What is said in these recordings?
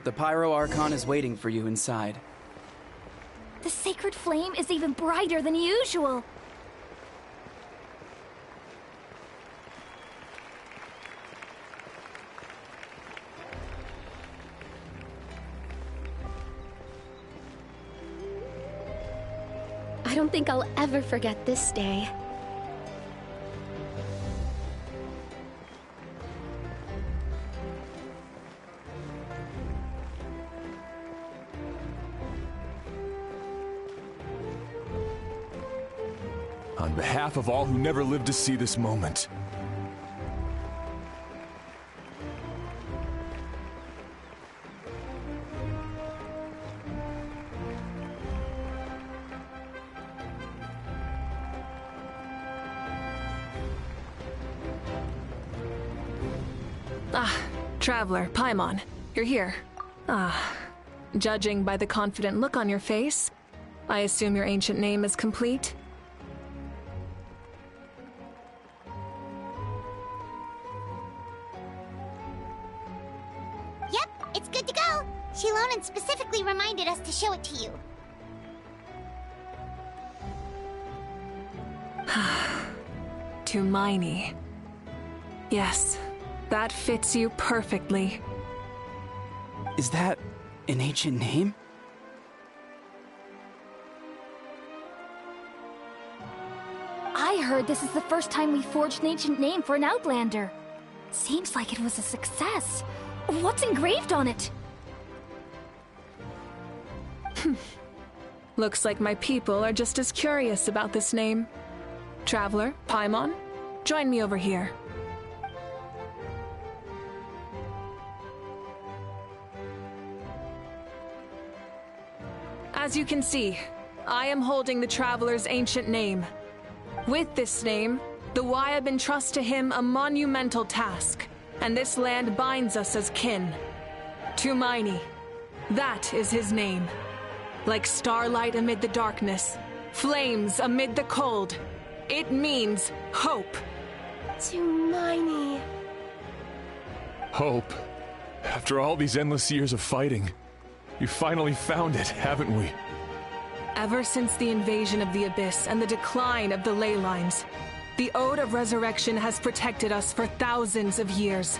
The Pyro Archon is waiting for you inside. The sacred flame is even brighter than usual. I don't think I'll ever forget this day. On behalf of all who never lived to see this moment. Traveler, Paimon, you're here. Judging by the confident look on your face, I assume your ancient name is complete? Yep, it's good to go. Shilonen specifically reminded us to show it to you. Tumaini. Yes, that fits you perfectly. Is that an ancient name? I heard this is the first time we forged an ancient name for an Outlander. Seems like it was a success. What's engraved on it? Looks like my people are just as curious about this name. Traveler, Paimon, join me over here. As you can see, I am holding the Traveler's ancient name. With this name, the Wayab entrust to him a monumental task, and this land binds us as kin. Tumaini, that is his name. Like starlight amid the darkness, flames amid the cold, it means hope. Tumaini. Hope. After all these endless years of fighting, you finally found it, haven't we? Ever since the invasion of the Abyss and the decline of the ley lines, the Ode of Resurrection has protected us for thousands of years.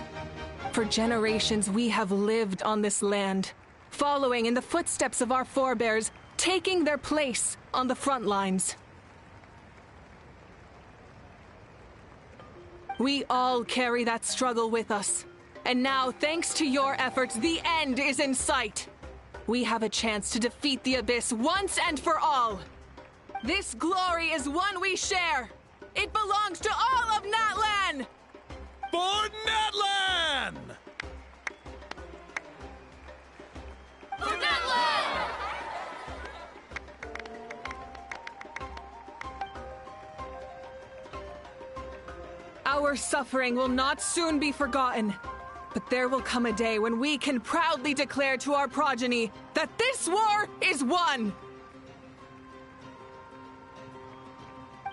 For generations we have lived on this land, following in the footsteps of our forebears, taking their place on the front lines. We all carry that struggle with us. And now, thanks to your efforts, the end is in sight. We have a chance to defeat the Abyss once and for all. This glory is one we share. It belongs to all of Natlan! For Natlan! For Natlan! Our suffering will not soon be forgotten. But there will come a day when we can proudly declare to our progeny that this war is won!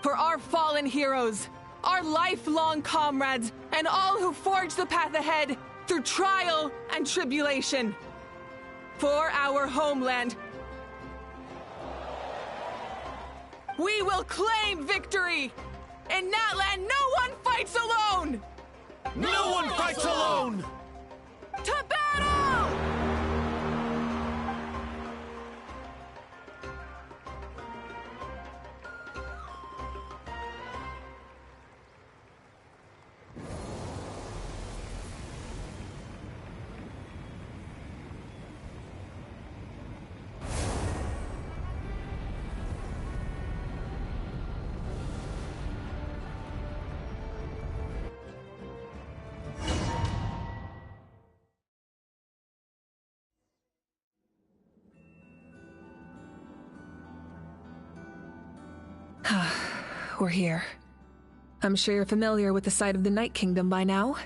For our fallen heroes, our lifelong comrades, and all who forge the path ahead through trial and tribulation. For our homeland, we will claim victory! In Natlan, no one fights alone! No one fights alone! To battle! We're here. I'm sure you're familiar with the site of the Night Kingdom by now.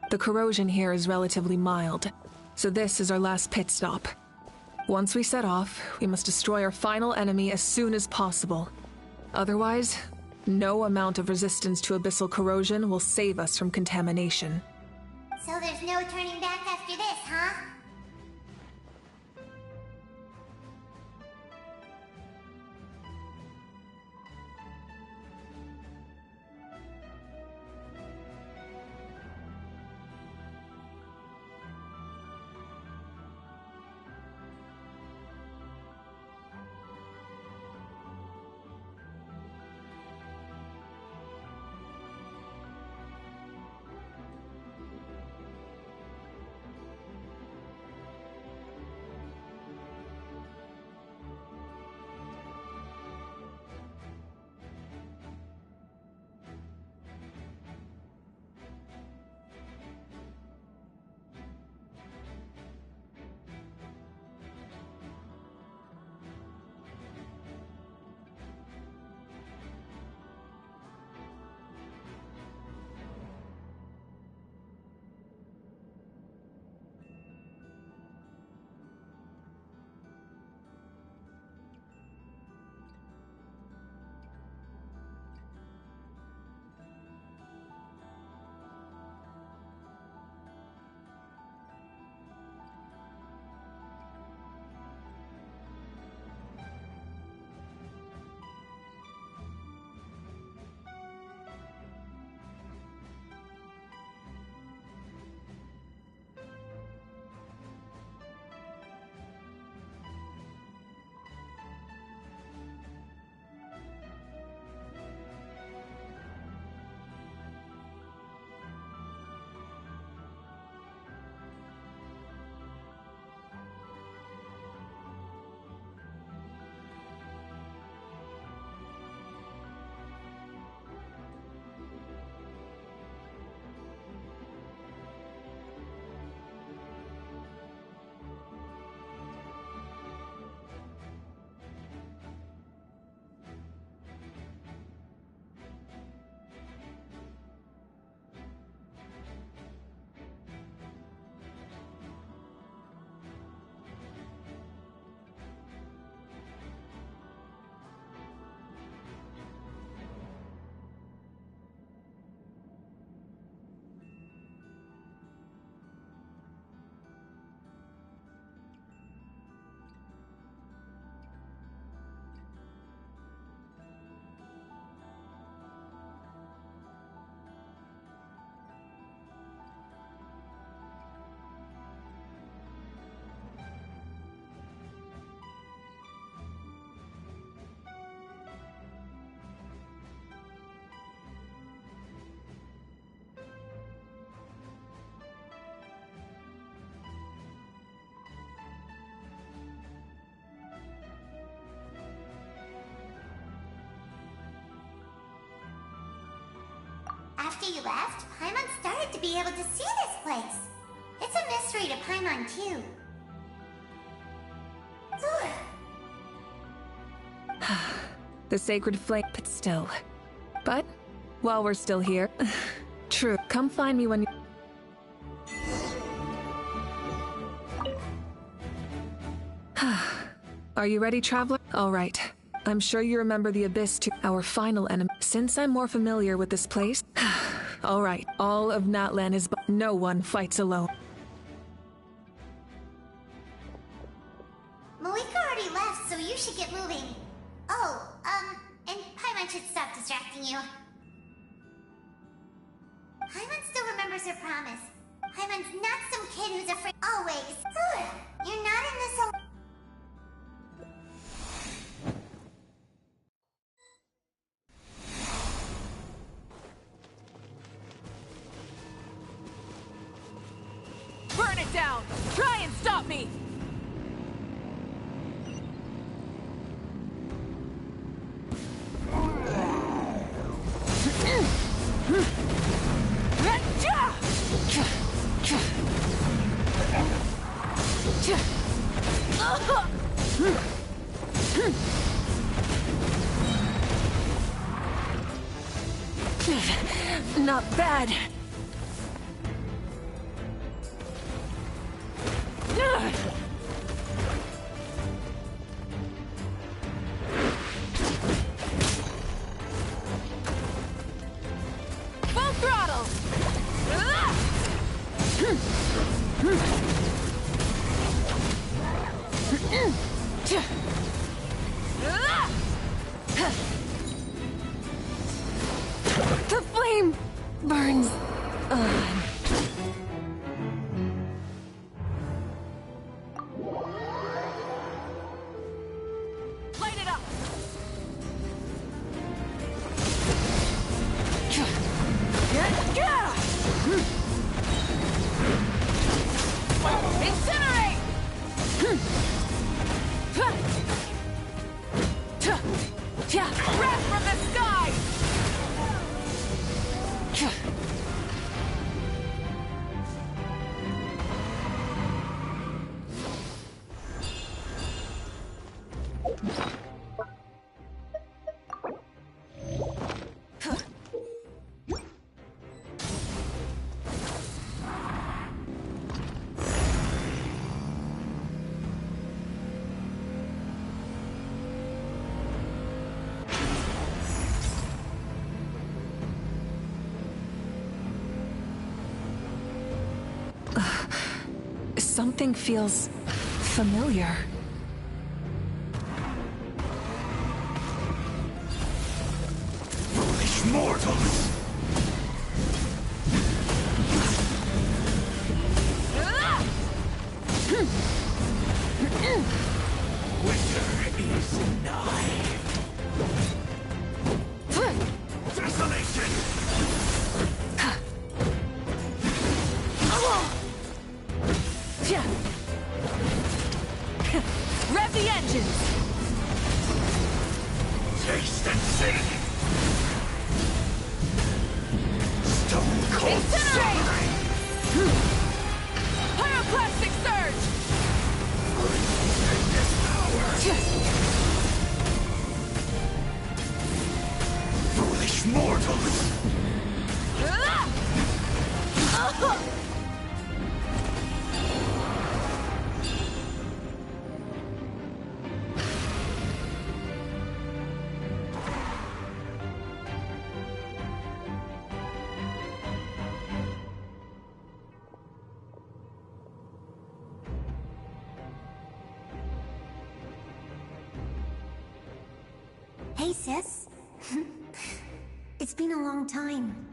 The corrosion here is relatively mild, so this is our last pit stop. Once we set off, we must destroy our final enemy as soon as possible. Otherwise, no amount of resistance to abyssal corrosion will save us from contamination. So there's no turning back after this, huh? After you left, Paimon started to be able to see this place. It's a mystery to Paimon, too. The sacred flame, but still. But, while we're still here, true, come find me when you... Are you ready, traveler? All right. I'm sure you remember the Abyss to our final enemy. Since I'm more familiar with this place... All right, all of Natlan is... No one fights alone. Malika already left, so you should get moving. Oh, and Paimon should stop distracting you. Paimon still remembers her promise. Paimon's not some kid who's afraid always. You're not in this alone. Burn it down! Try and stop me! Not bad. Full throttle! The flame burns on. Light it up! Incinerate! Breath from the sky! Something feels familiar. Foolish mortals! Winter is nigh. Desolation! Rev the engines! Taste and see! Stone cold Incinerate! Pyroclastic surge! Foolish mortals! Hey, sis. It's been a long time.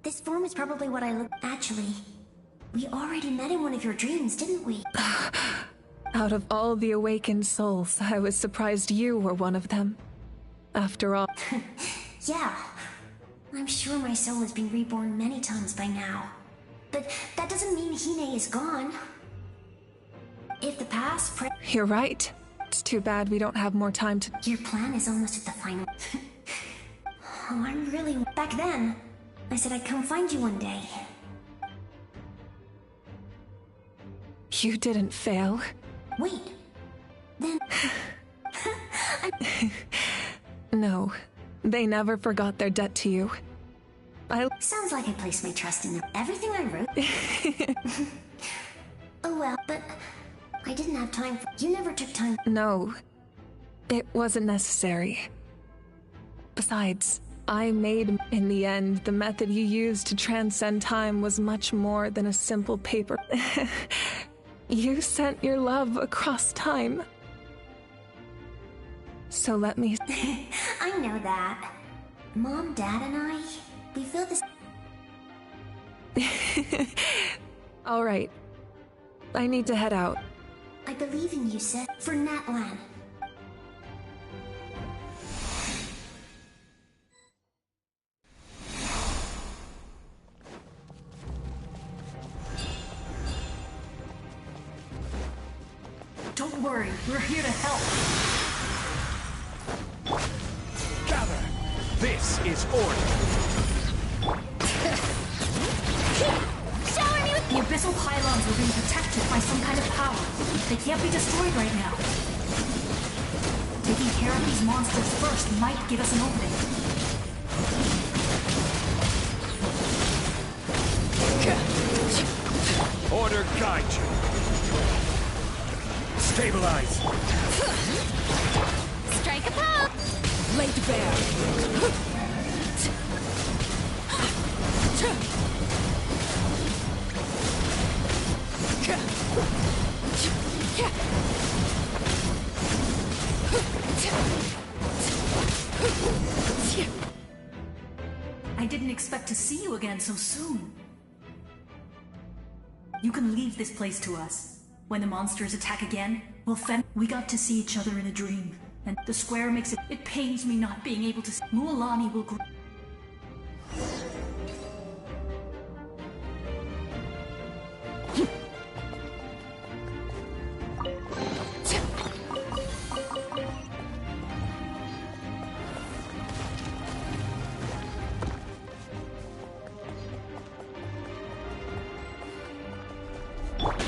This form is probably what I look... Actually, we already met in one of your dreams, didn't we? Out of all the awakened souls, I was surprised you were one of them. After all... Yeah. I'm sure my soul has been reborn many times by now. But that doesn't mean Hine is gone. If the past... You're right. It's too bad we don't have more time to... Your plan is almost at the final... Oh, I'm really... Back then, I said I'd come find you one day. You didn't fail. Wait. Then... No. They never forgot their debt to you. Sounds like I placed my trust in them. Everything I wrote... Oh well, but... I didn't have time for... You never took time... No. It wasn't necessary. Besides, I made... In the end, the method you used to transcend time was much more than a simple paper. You sent your love across time. So let me... I know that. Mom, Dad, and I... We feel this... All right. I need to head out. I believe in you, Seth. For Natlan. Don't worry, we're here to help. Gather! This is order! Shower me with... The abyssal pylons are being protected by some kind of power. They can't be destroyed right now. Taking care of these monsters first might give us an opening. Order guide you. Stabilize. Strike a pop! Laid bare. I didn't expect to see you again so soon. You can leave this place to us. When the monsters attack again, we'll fend. We got to see each other in a dream, and the square makes it. It pains me not being able to. Mualani will grow.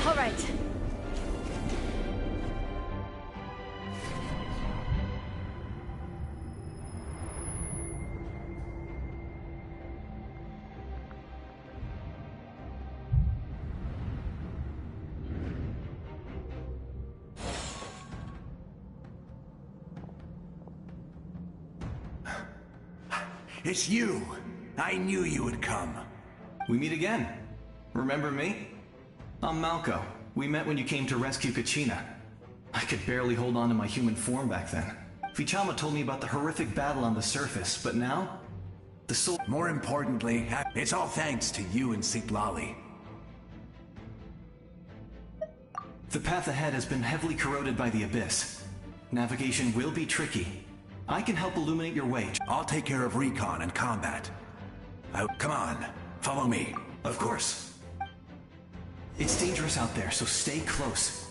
All right. It's you. I knew you would come. We meet again. Remember me? I'm Malco. We met when you came to rescue Kachina. I could barely hold on to my human form back then. Vichama told me about the horrific battle on the surface, but now? The soul— More importantly, it's all thanks to you and Sitlali. The path ahead has been heavily corroded by the Abyss. Navigation will be tricky. I can help illuminate your way. I'll take care of recon and combat. Come on, follow me. Of course. It's dangerous out there, so stay close.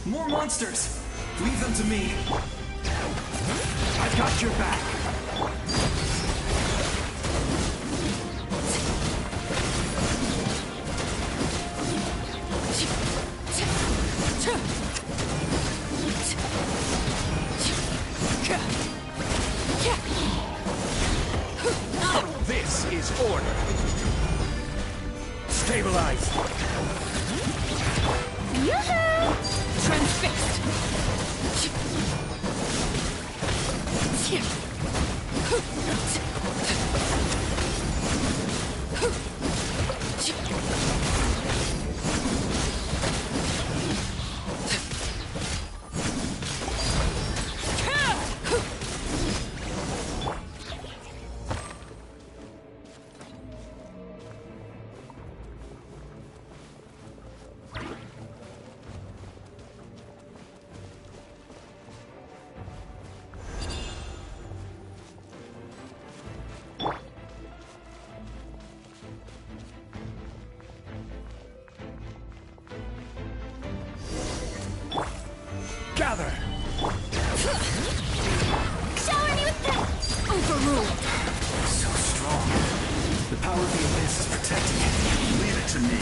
More monsters! Leave them to me! I've got your back! This is order. Stabilize. Yoo-hoo! Transfixed. Gather! Shower me with that! Overruled. So strong. The power of the Abyss is protecting it. Leave it to me.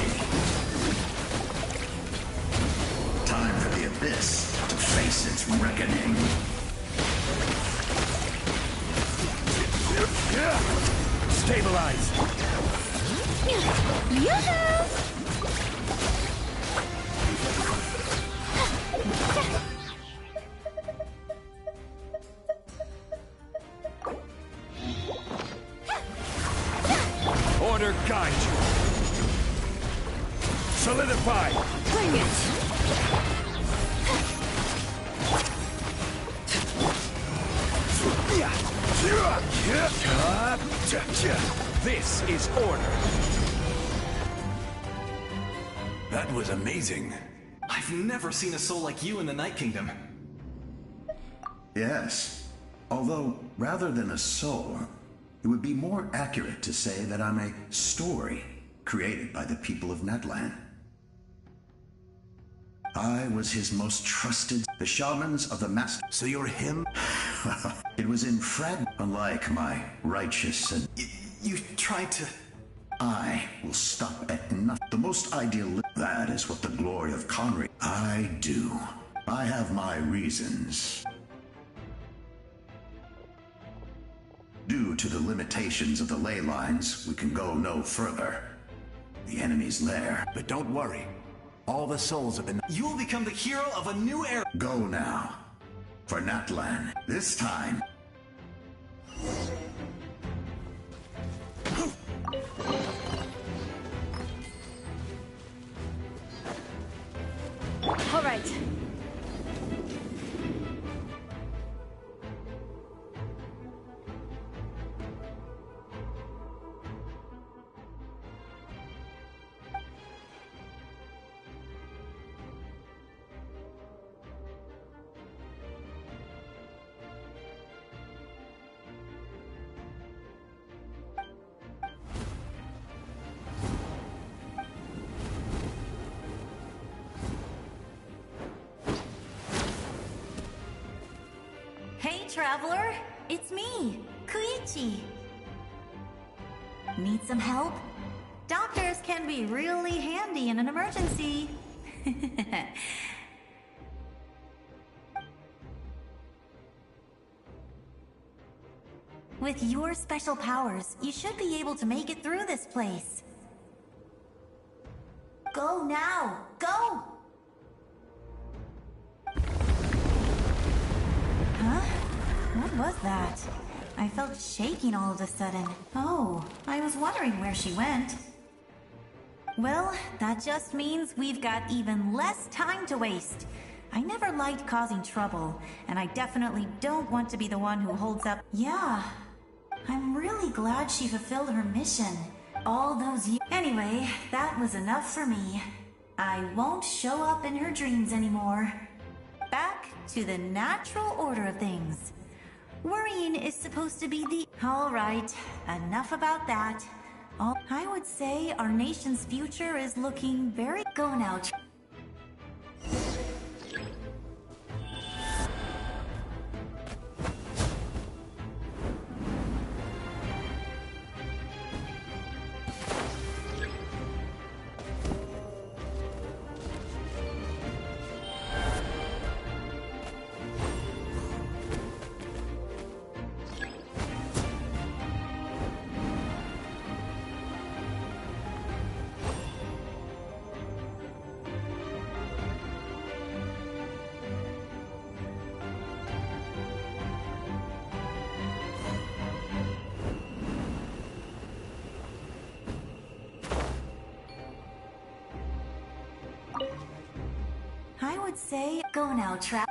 Time for the Abyss to face its reckoning. Stabilize! Yoo-hoo! Order guide you. Solidify! Bring it. This is order. That was amazing. I've never seen a soul like you in the Night Kingdom. Yes. Although, rather than a soul, it would be more accurate to say that I'm a story created by the people of Netland. I was his most trusted, the shamans of the master. So you're him? It was in fragment, unlike my righteous and... You tried to I will stop at nothing. The most ideal. That is what the glory of Conry. I do. I have my reasons. Due to the limitations of the ley lines, we can go no further. The enemy's lair. But don't worry. All the souls have been... You will become the hero of a new era. Go now. For Natlan. This time. All right. Hey, traveler! It's me, Koichi. Need some help? Doctors can be really handy in an emergency. With your special powers, you should be able to make it through this place. Go now! Go! Huh? What was that? I felt shaking all of a sudden. Oh, I was wondering where she went. Well, that just means we've got even less time to waste. I never liked causing trouble, and I definitely don't want to be the one who holds up. Yeah, I'm really glad she fulfilled her mission. All those years. Anyway, that was enough for me. I won't show up in her dreams anymore. Back to the natural order of things. Worrying is supposed to be the... Alright, enough about that. I would say our nation's future is looking very... Go now. I would say, go now, trap.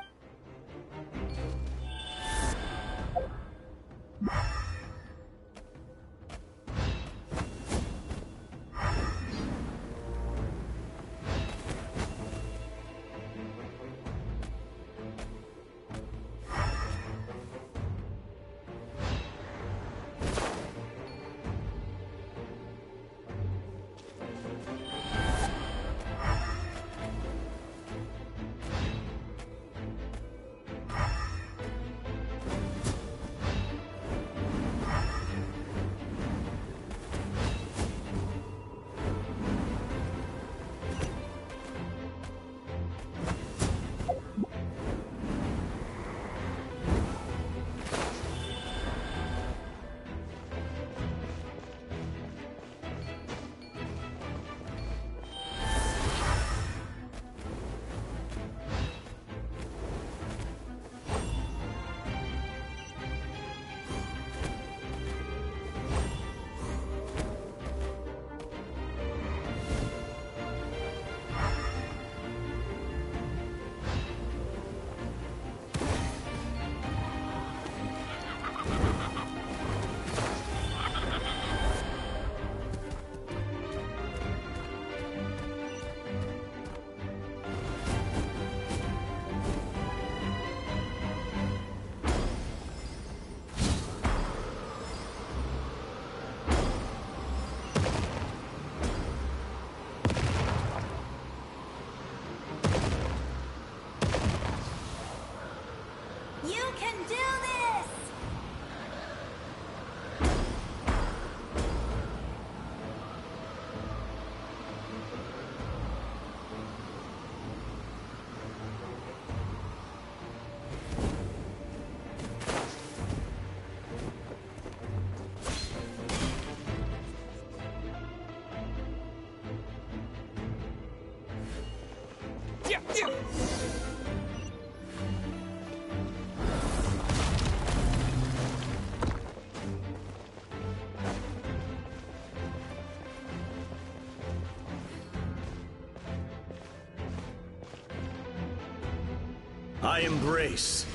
I embrace.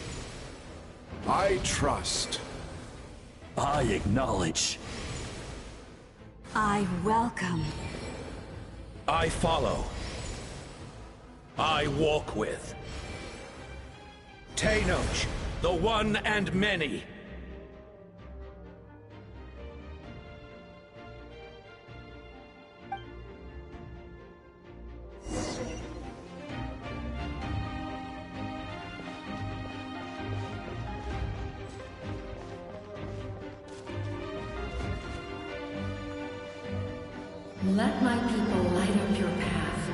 I trust. I acknowledge. I welcome. I follow. I walk with. Tenoch, the one and many. Let my people light up your path.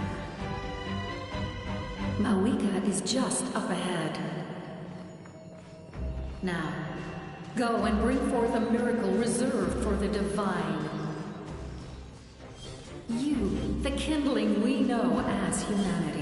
Mawika is just up ahead. Now, go and bring forth a miracle reserved for the divine. You, the kindling we know as humanity.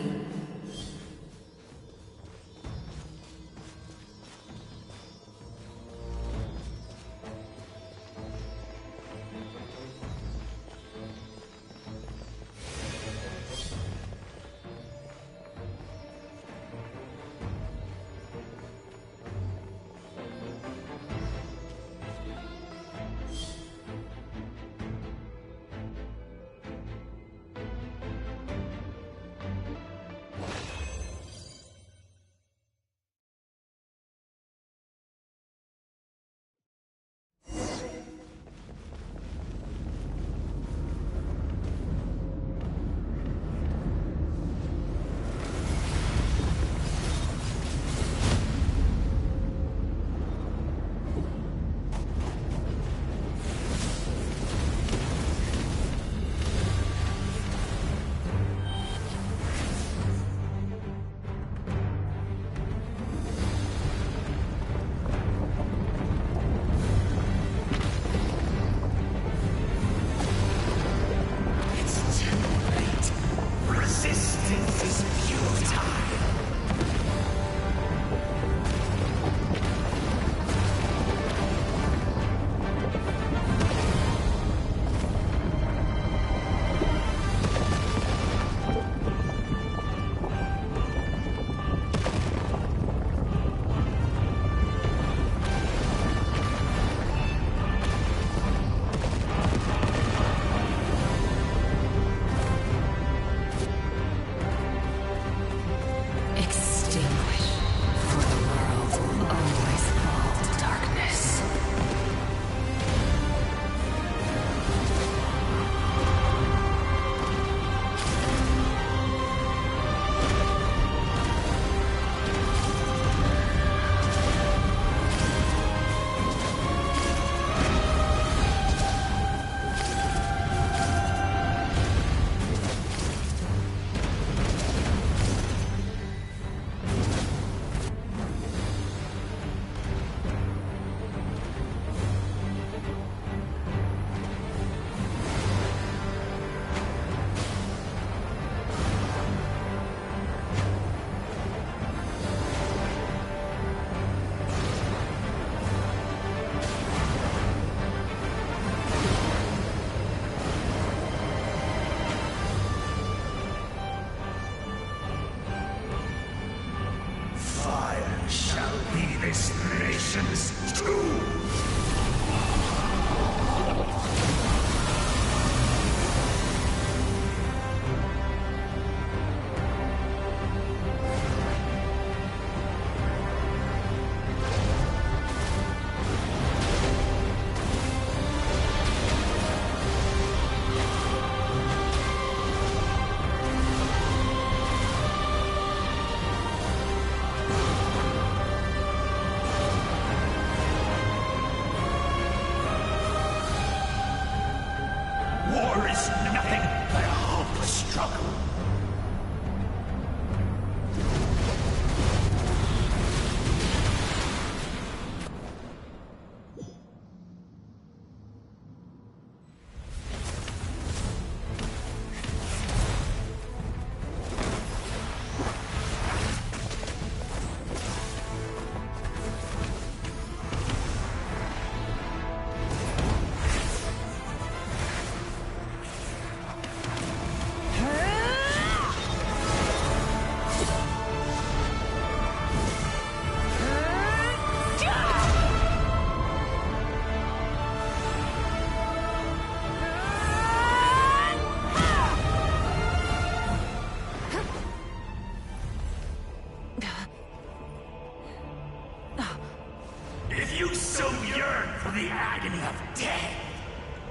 You so yearn for the agony of death,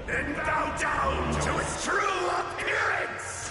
and bow down to its true appearance!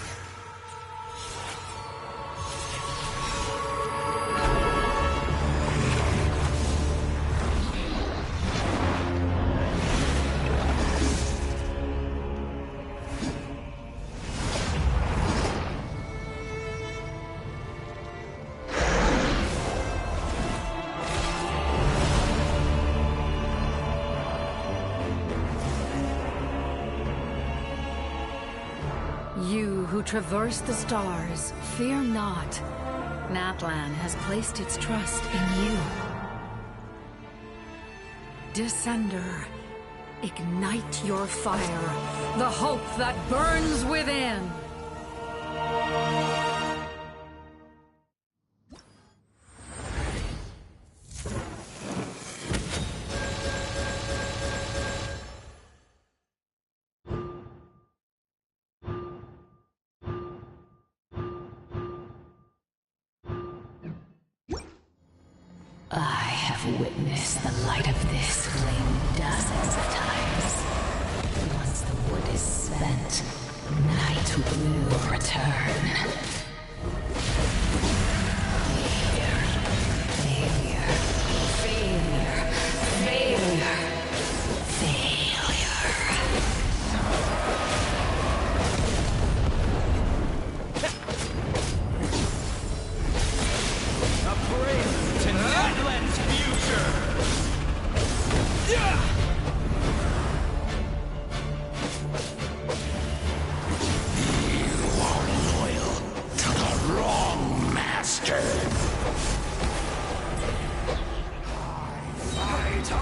You who traverse the stars, fear not. Natlan has placed its trust in you. Descender, ignite your fire, the hope that burns within. I have witnessed the light of this flame dozens of times. Once the wood is spent, night will return. Failure, failure, failure, failure, A praise to Natlan's future! Yeah! You are loyal to the wrong master. Fight on!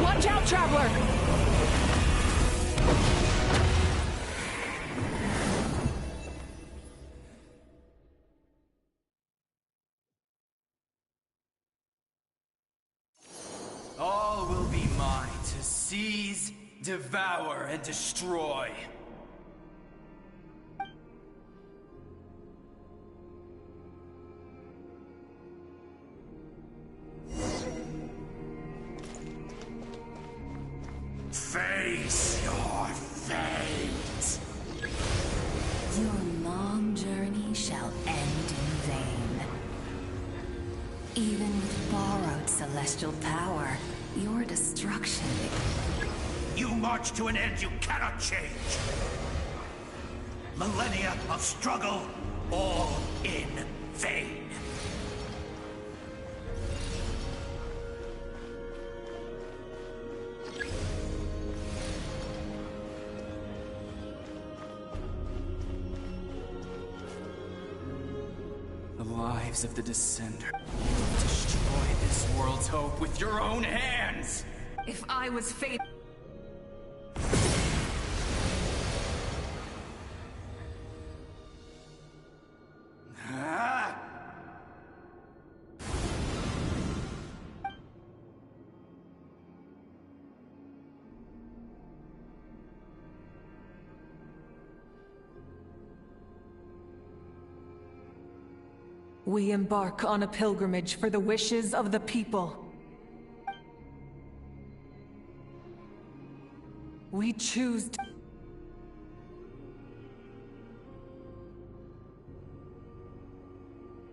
Watch out, Traveler! All will be mine to seize, devour, and destroy. Face your fate! your long journey shall end in vain. Even with borrowed celestial power, your destruction... You march to an end you cannot change. Millennia of struggle, all in vain. The lives of the Descender. Destroy this world's hope with your own hands! If I was fate... Ah! We embark on a pilgrimage for the wishes of the people. We choose to...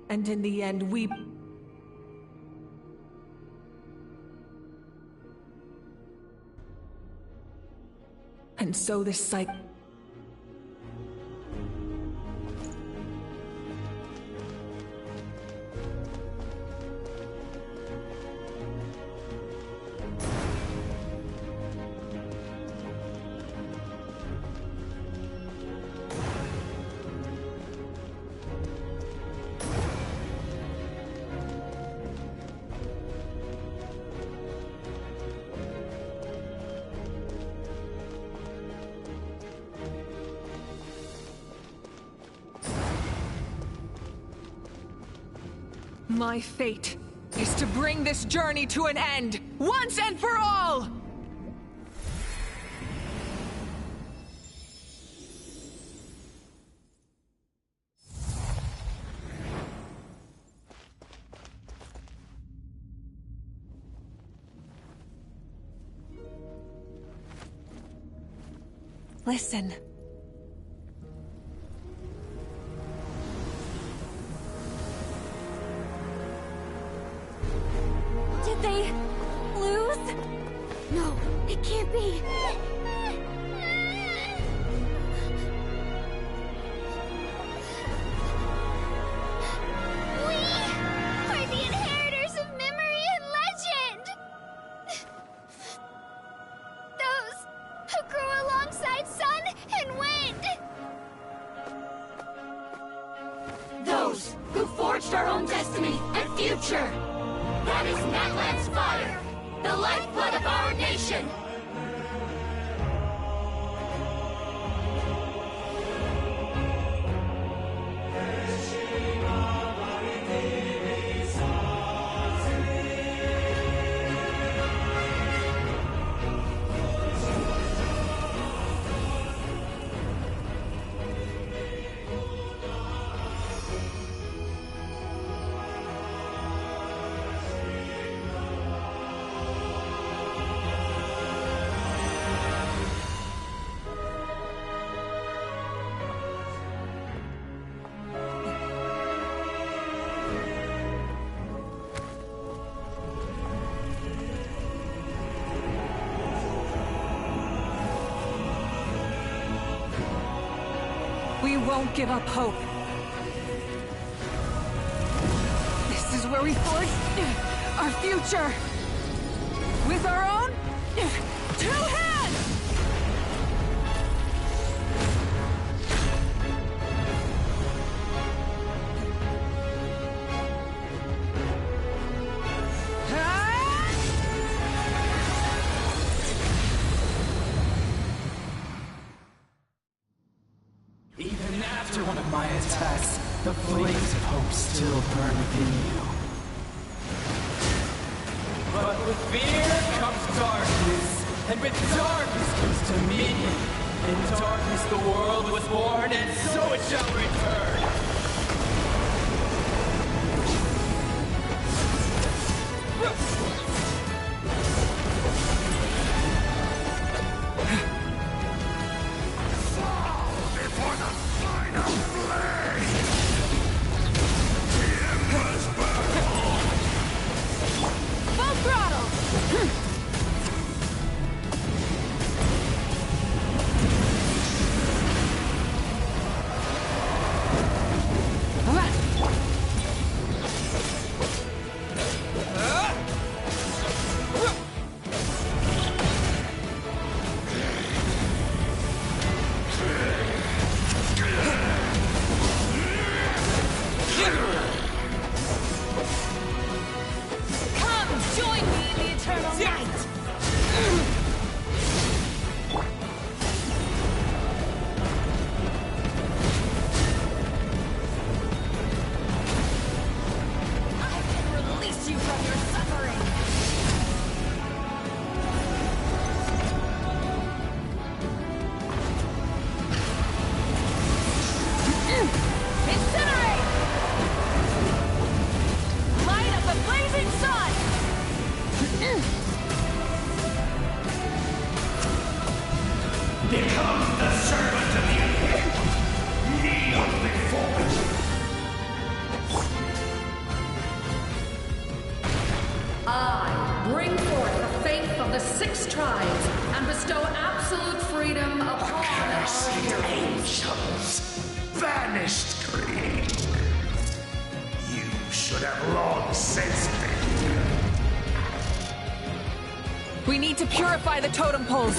And in the end, we... And so this cycle... My fate is to bring this journey to an end, once and for all! Listen. Did they lose? No, it can't be. We are the inheritors of memory and legend. Those who grew alongside sun and wind. Those who forged our own destiny and future. That is Natlan's fire, the lifeblood of our nation. We won't give up hope. This is where we forge our future. With our own 2 hands! Even after one of my attacks, the flames of hope still burn within you. But with fear comes darkness, and with darkness comes dominion. In darkness the world was born, and so it shall return. Become the servant of you. Kneel before me. I bring forth the faith of the 6 tribes and bestow absolute freedom upon our heroes. Angels, banished greed. You should have long since been. We need to purify the totem poles.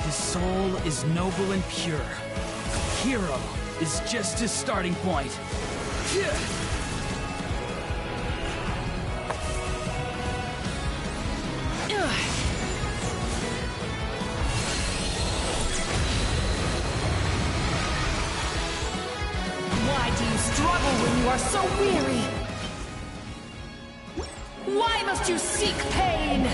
His soul is noble and pure. A hero is just a starting point. Why do you struggle when you are so weary? Why must you seek pain?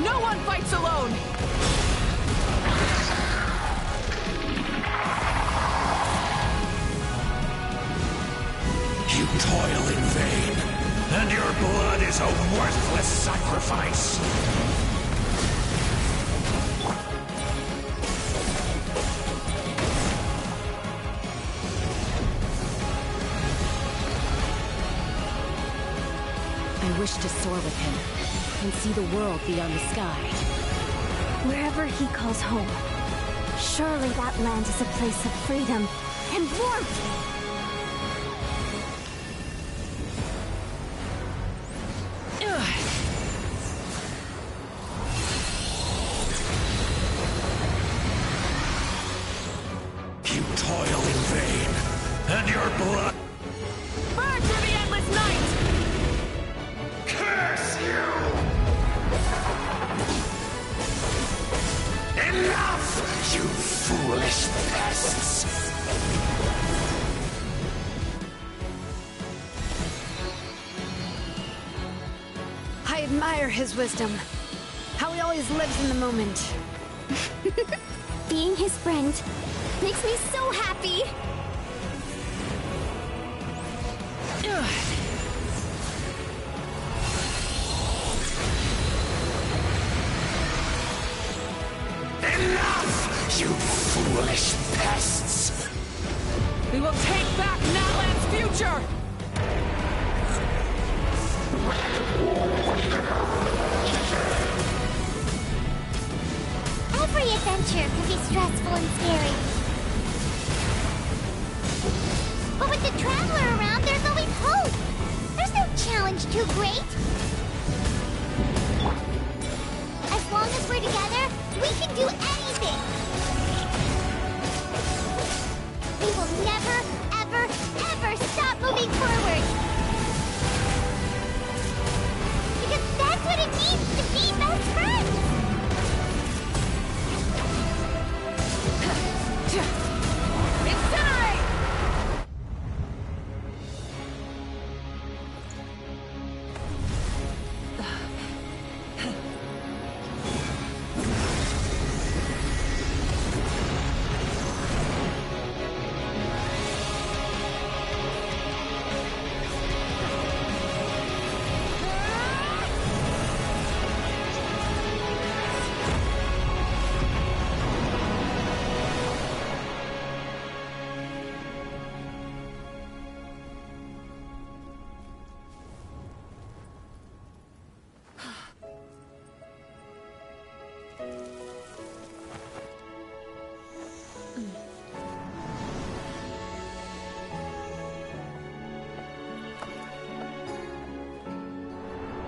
No one fights alone! You toil in vain, and your blood is a worthless sacrifice. I wish to soar with him and see the world beyond the sky. Wherever he calls home, surely that land is a place of freedom and warmth. You toil in vain, and your blood... Burn through the endless night! Curse you! Enough, you foolish pests! I admire his wisdom. How he always lives in the moment. Being his friend makes me so happy. Enough, you foolish pests! We will take back Natlan's future! Every adventure can be stressful and scary. But with the Traveler around, there's always hope. There's no challenge too great. As long as we're together, we can do anything. We will never, ever, ever stop moving forward. Because that's what it means to be best friends. Incinerate!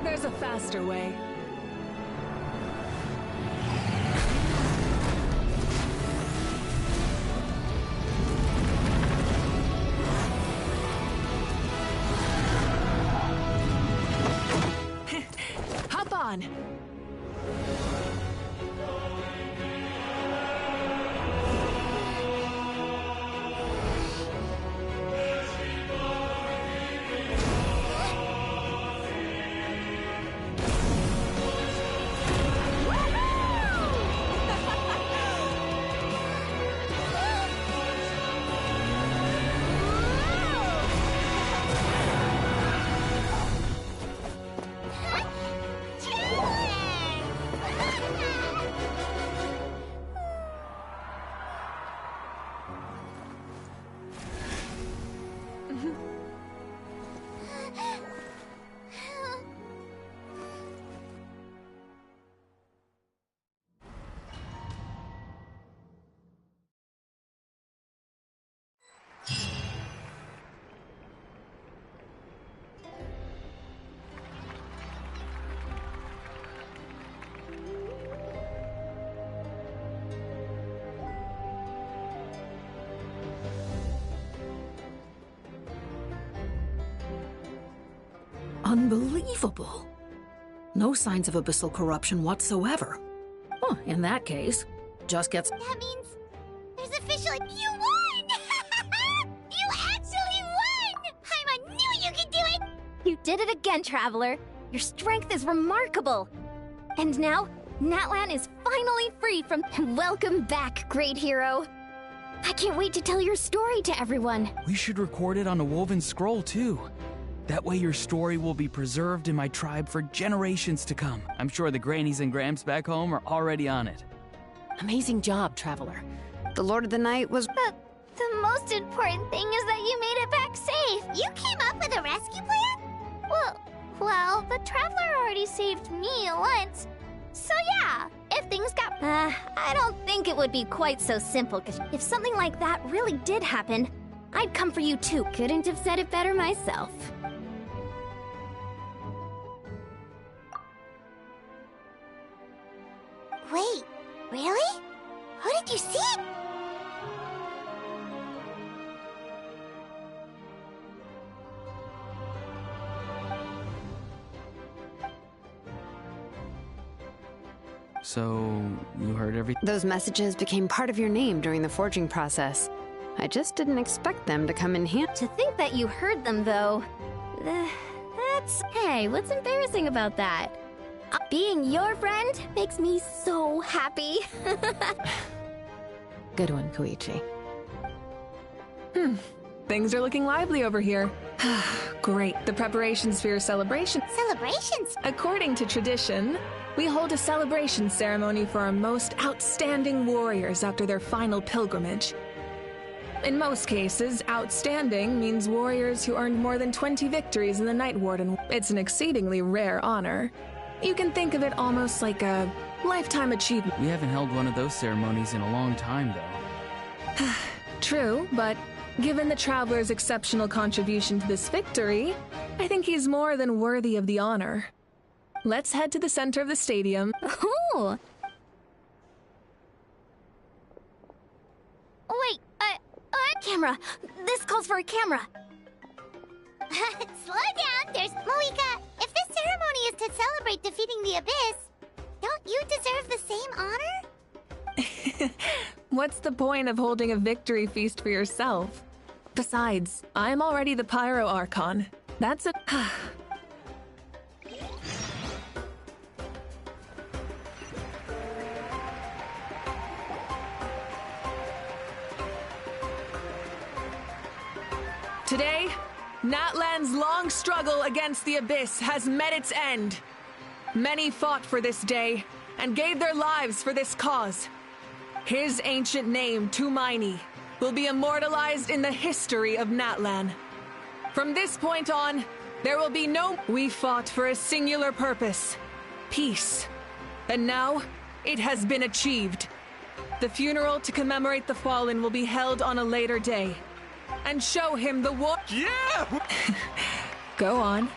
There's a faster way. Hop on! Unbelievable. No signs of abyssal corruption whatsoever. Oh, in that case, just gets... That means there's officially... You won! You actually won! I knew you could do it! You did it again, Traveler. Your strength is remarkable. And now, Natlan is finally free from... Welcome back, great hero. I can't wait to tell your story to everyone. We should record it on a woven scroll, too. That way your story will be preserved in my tribe for generations to come. I'm sure the grannies and gramps back home are already on it. Amazing job, Traveler. The Lord of the Night was... The most important thing is that you made it back safe. You came up with a rescue plan? Well, the Traveler already saved me once. So yeah, if things got... I don't think it would be quite so simple, because if something like that really did happen, I'd come for you too. Couldn't have said it better myself. Wait, really? Who did you see? So, you heard everything? Those messages became part of your name during the forging process. I just didn't expect them to come in handy. To think that you heard them, though... that's... Hey, what's embarrassing about that? Being your friend makes me so happy. Good one, Koichi. Things are looking lively over here. Great. The preparations for your celebration. Celebrations? According to tradition, we hold a celebration ceremony for our most outstanding warriors after their final pilgrimage. In most cases, outstanding means warriors who earned more than 20 victories in the Night Warden. It's an exceedingly rare honor. You can think of it almost like a lifetime achievement. We haven't held one of those ceremonies in a long time, though. True, but given the Traveler's exceptional contribution to this victory, I think he's more than worthy of the honor. Let's head to the center of the stadium. Ooh! Wait, camera! This calls for a camera! Slow down, there's... Moika, if this ceremony is to celebrate defeating the Abyss, don't you deserve the same honor? What's the point of holding a victory feast for yourself? Besides, I'm already the Pyro Archon. That's a... Today, Natlan's long struggle against the Abyss has met its end. Many fought for this day and gave their lives for this cause. His ancient name, Tumaini, will be immortalized in the history of Natlan. From this point on, there will be no... We fought for a singular purpose, peace. And now, it has been achieved. The funeral to commemorate the fallen will be held on a later day. And show him the war... Yeah! Go on.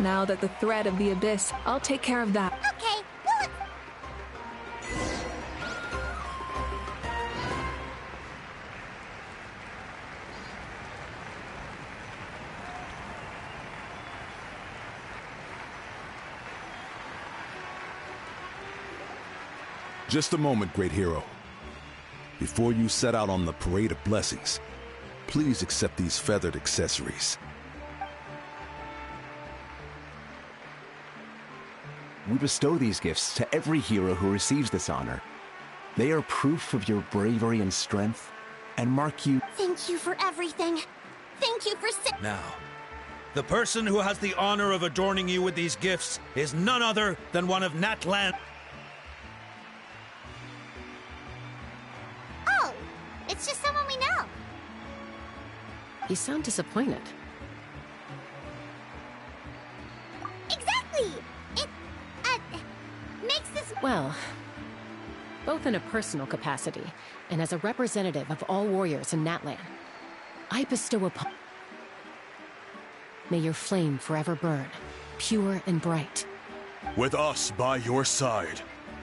Now that the threat of the Abyss, I'll take care of that. Okay, well... Just a moment, great hero. Before you set out on the Parade of Blessings, please accept these feathered accessories. We bestow these gifts to every hero who receives this honor. They are proof of your bravery and strength, and mark you... Thank you for everything. Thank you for... Now, the person who has the honor of adorning you with these gifts is none other than one of Natlan... Oh, it's just someone we know. You sound disappointed. Exactly! It, makes this... Well, both in a personal capacity and as a representative of all warriors in Natlan, I bestow upon... May your flame forever burn, pure and bright. With us by your side,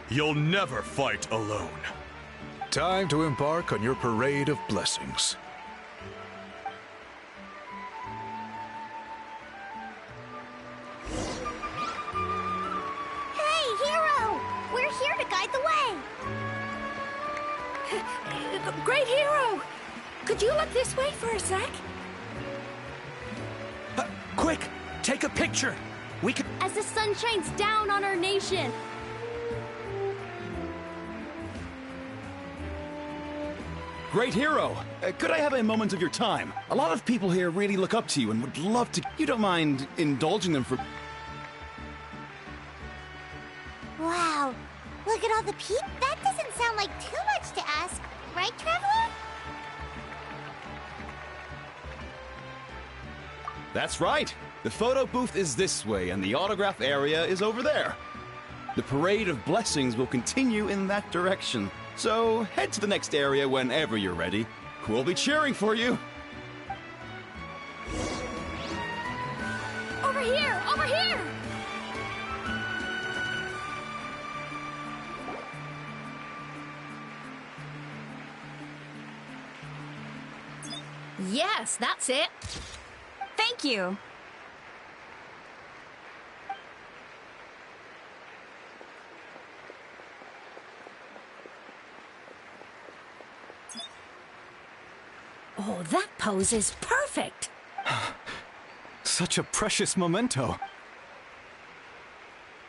you'll never fight alone. Time to embark on your Parade of Blessings. Great hero! Could you look this way for a sec? Quick! Take a picture! We can... As the sun shines down on our nation! Great hero! Could I have a moment of your time? A lot of people here really look up to you and would love to... You don't mind indulging them for... Wow, look at all the people. That doesn't sound like too much to ask, right, Traveler? That's right! The photo booth is this way, and the autograph area is over there. The Parade of Blessings will continue in that direction. So head to the next area whenever you're ready. We'll be cheering for you. Over here! Over here! Yes, that's it. Thank you. Oh, that pose is perfect. Such a precious memento.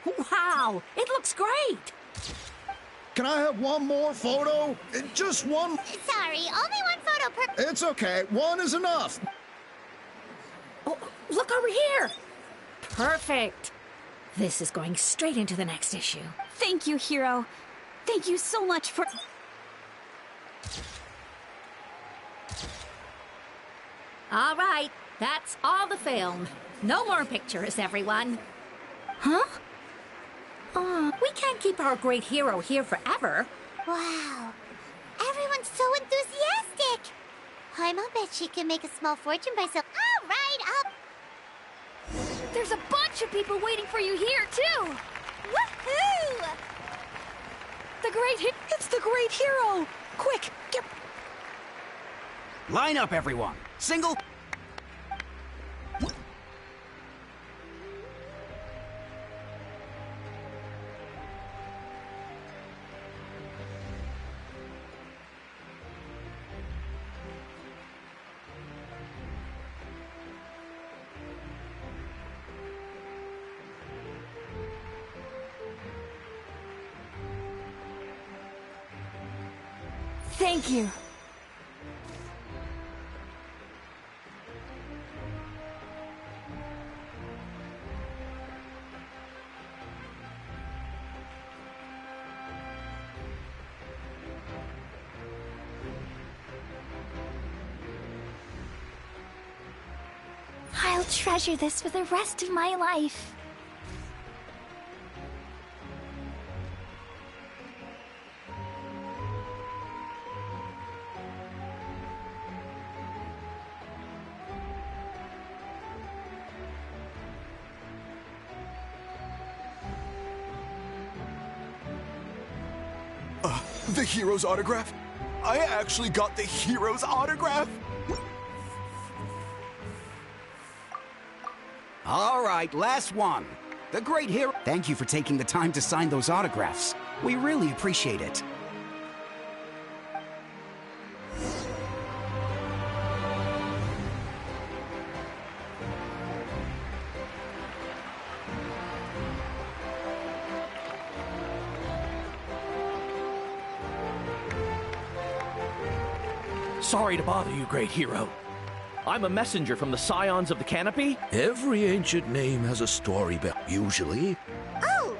Wow, it looks great. Can I have one more photo? Just one. Sorry, only one photo per... It's okay. One is enough. Oh, look over here. Perfect. This is going straight into the next issue. Thank you, Hero. Thank you so much for... All right, that's all the film. No more pictures, everyone. Huh? We can't keep our great hero here forever. Wow, everyone's so enthusiastic. I'll bet she can make a small fortune by selling... All right, There's a bunch of people waiting for you here, too! Woohoo! It's the great hero! Quick, get... Line up, everyone. Single... Thank you. I'll treasure this for the rest of my life. The hero's autograph? I actually got the hero's autograph? All right, last one. The great hero... Thank you for taking the time to sign those autographs. We really appreciate it. Sorry to bother you, great hero. I'm a messenger from the Scions of the Canopy. Every ancient name has a story usually. Oh,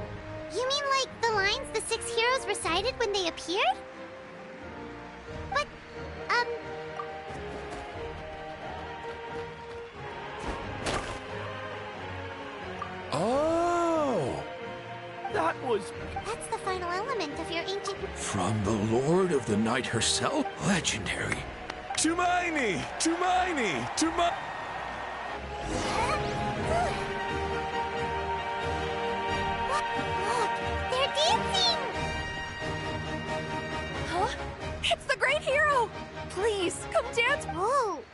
you mean like the lines the 6 heroes recited when they appeared? But, Oh! That was... That's the final element of your ancient... From the Lord of the Night herself? Legendary. Tumaini! Tumaini! Tumaini! Look, they're dancing! Huh? It's the great hero! Please, come dance! Whoa! What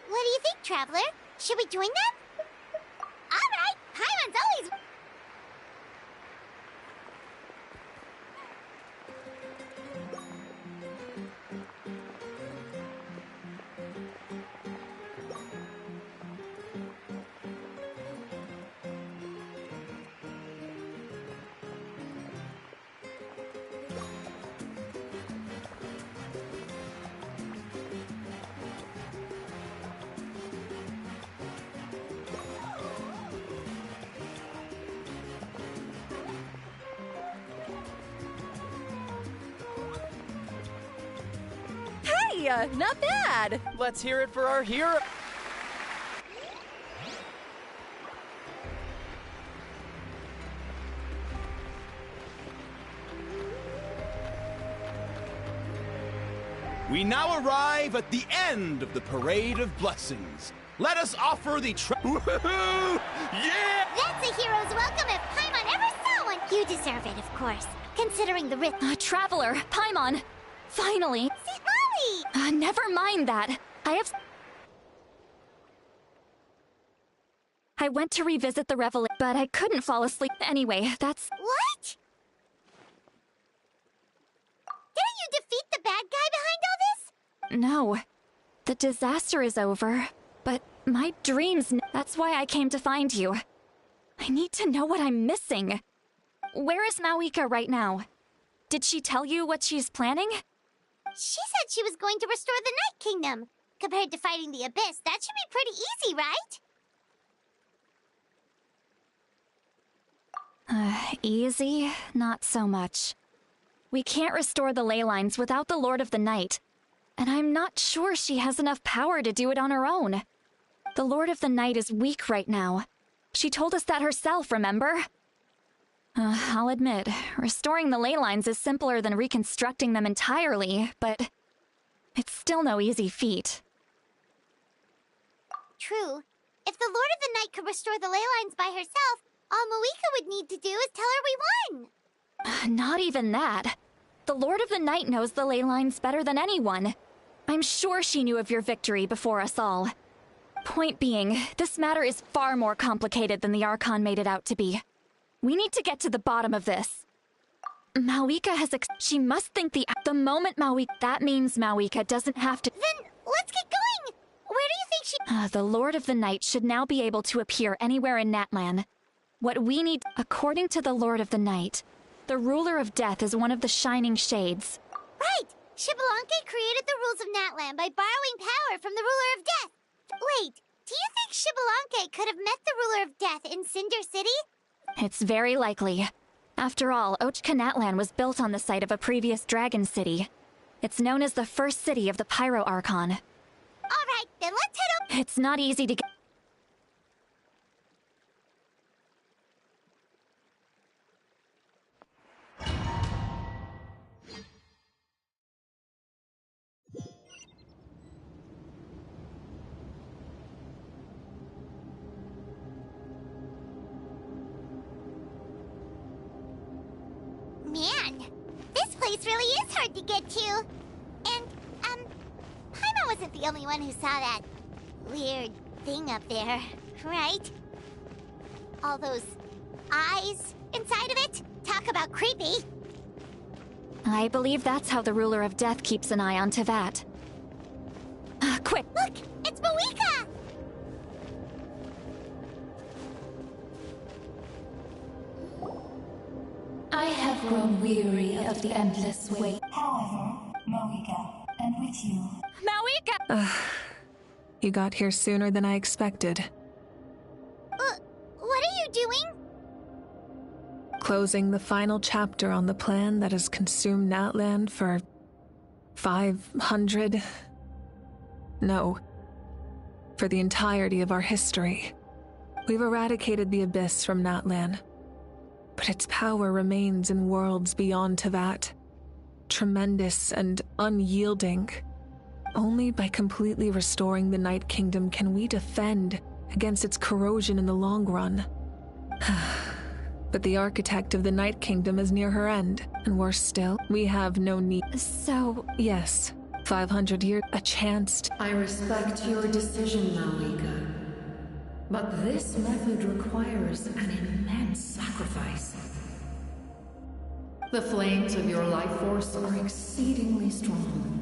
do you think, Traveler? Should we join them? Alright! Paimon's always... Hey, not bad. Let's hear it for our hero. We now arrive at the end of the Parade of Blessings. Let us offer the Woohoo! Yeah! That's a hero's welcome if Paimon ever saw one. You deserve it, of course, considering the risk. Traveler, Paimon, finally. Molly! Never mind that. I went to revisit the revelation, but I couldn't fall asleep. Anyway, that's... What? Didn't you defeat the bad guy behind all this? No. The disaster is over, but my dreams... That's why I came to find you. I need to know what I'm missing. Where is Mauika right now? Did she tell you what she's planning? She said she was going to restore the Night Kingdom. Compared to fighting the Abyss, that should be pretty easy, right? Easy? Not so much. We can't restore the ley lines without the Lord of the Night, and I'm not sure she has enough power to do it on her own. The Lord of the Night is weak right now. She told us that herself, remember? I'll admit, restoring the ley lines is simpler than reconstructing them entirely, but it's still no easy feat. True. If the Lord of the Night could restore the ley lines by herself, all Mauika would need to do is tell her we won. Not even that. The Lord of the Night knows the ley lines better than anyone. I'm sure she knew of your victory before us all. Point being, this matter is far more complicated than the Archon made it out to be. We need to get to the bottom of this. Mauika has she must think the moment that means Mauika doesn't have to— Then, let's get going! Where do you think she— the Lord of the Night should now be able to appear anywhere in Natlan. What we need— According to the Lord of the Night, the ruler of death is one of the Shining Shades. Right! Xbalanque created the rules of Natlan by borrowing power from the ruler of death. Wait, do you think Xbalanque could have met the ruler of death in Cinder City? It's very likely. After all, Ochka Natlan was built on the site of a previous dragon city. It's known as the first city of the Pyro Archon. Alright, then let's head over— It's not easy to get— Man, this place really is hard to get to. And, Paimon wasn't the only one who saw that weird thing up there, right? All those eyes inside of it? Talk about creepy. I believe that's how the ruler of death keeps an eye on Tevat. Quick! Look! It's Mauika! I have grown weary of the endless wait. However, Mauika, and with you. Mauika! You got here sooner than I expected. What are you doing? Closing the final chapter on the plan that has consumed Natlan for 500... No. For the entirety of our history. We've eradicated the Abyss from Natlan. But its power remains in worlds beyond Tevat. Tremendous and unyielding. Only by completely restoring the Night Kingdom can we defend against its corrosion in the long run. But the architect of the Night Kingdom is near her end, and worse still, we have no need. So... Yes, 500 years, a chance to— I respect your decision, Mauika. But this method requires an immense sacrifice. The flames of your life force are exceedingly strong.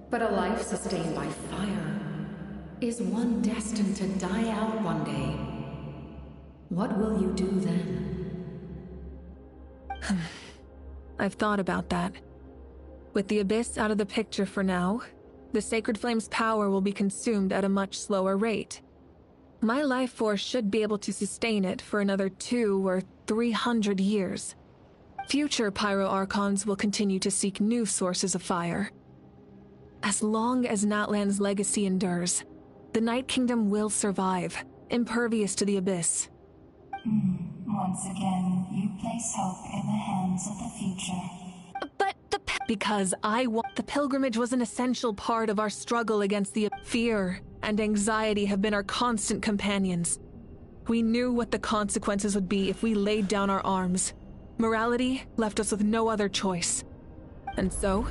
But a life sustained by fire is one destined to die out one day. What will you do then? I've thought about that. With the Abyss out of the picture for now, the Sacred Flame's power will be consumed at a much slower rate. My life force should be able to sustain it for another 200 or 300 years. Future Pyro Archons will continue to seek new sources of fire. As long as Natlan's legacy endures, the Night Kingdom will survive, impervious to the abyss. Once again, you place hope in the hands of the future. But because I want the pilgrimage was an essential part of our struggle against the fear and anxiety have been our constant companions. We knew what the consequences would be if we laid down our arms. Morality left us with no other choice. And so,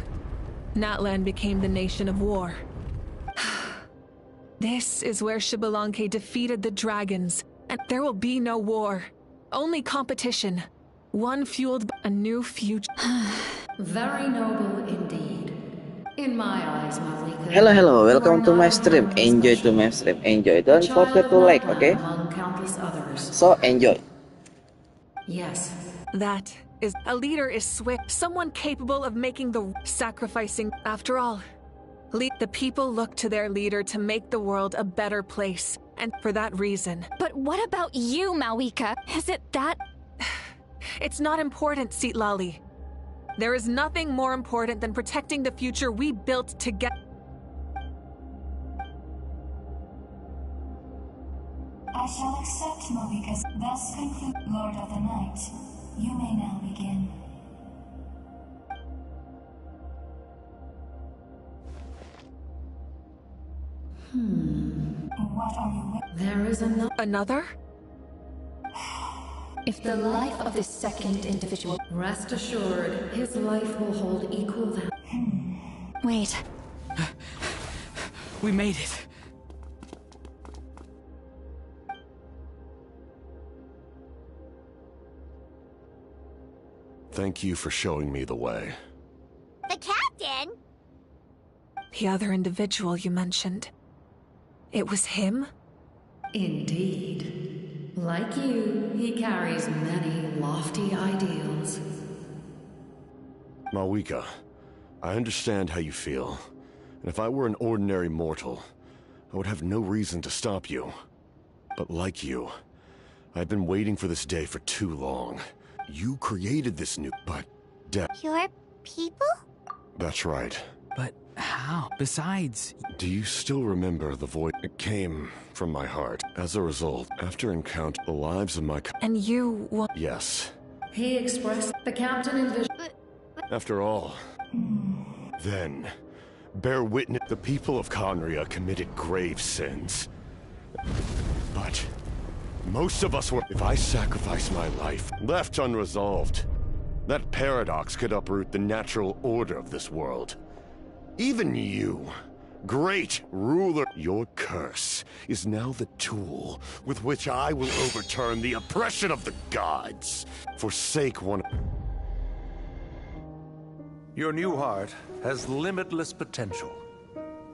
Natlan became the nation of war. This is where Xbalanque defeated the dragons, and there will be no war. Only competition. One fueled by a new future. Very noble indeed. In my eyes, Malika. Hello, welcome to my stream. Enjoy to my stream. Enjoy. Don't forget to like, okay? Among countless others. So enjoy. Yes. That is a leader is swift. Someone capable of making the sacrificing. After all, the people look to their leader to make the world a better place. And for that reason. But what about you, Malika? Is it that? It's not important, Citlali. There is nothing more important than protecting the future we built together. I shall accept Malika's. Thus conclude, Lord of the Night. You may now begin. What are you with? There is another? If the life of this second individual, rest assured, his life will hold equal value. Wait. We made it. Thank you for showing me the way. The captain? The other individual you mentioned. It was him? Indeed. Like you, he carries many lofty ideals. Malika, I understand how you feel. And if I were an ordinary mortal, I would have no reason to stop you. But like you, I've been waiting for this day for too long. You created this new... but... Your people? That's right. But how? Besides... Do you still remember the voice? It came from my heart. As a result, after encounter the lives of my... And you... Yes. He expressed the captain envisioned... After all... Then... bear witness the people of Conria committed grave sins. But... most of us were... If I sacrifice my life, left unresolved, that paradox could uproot the natural order of this world. Even you, great ruler, your curse is now the tool with which I will overturn the oppression of the gods. Forsake one... Your new heart has limitless potential,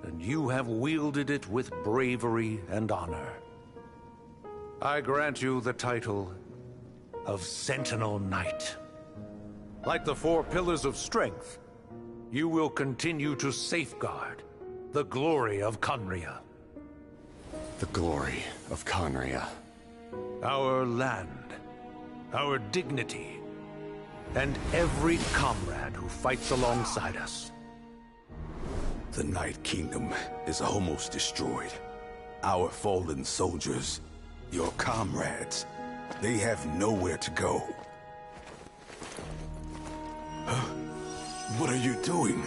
and you have wielded it with bravery and honor. I grant you the title of Sentinel Knight. Like the 4 pillars of strength, you will continue to safeguard the glory of Conria. The glory of Conria. Our land, our dignity, and every comrade who fights alongside us. The Night Kingdom is almost destroyed. Our fallen soldiers, your comrades, they have nowhere to go. What are you doing?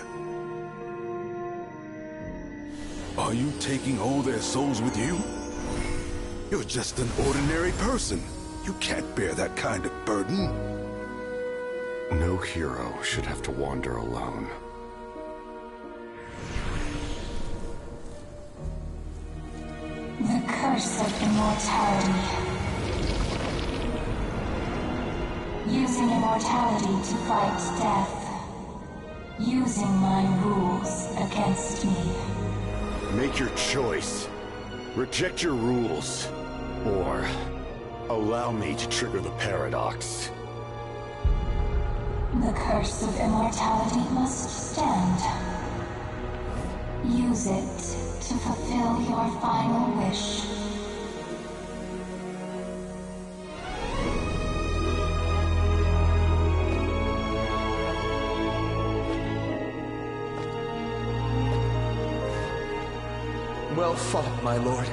Are you taking all their souls with you? You're just an ordinary person. You can't bear that kind of burden. No hero should have to wander alone. The curse of immortality. Using immortality to fight death. Using my rules against me. Make your choice. Reject your rules. Or allow me to trigger the paradox. The curse of immortality must stand. Use it to fulfill your final wish. Well fought, my lord.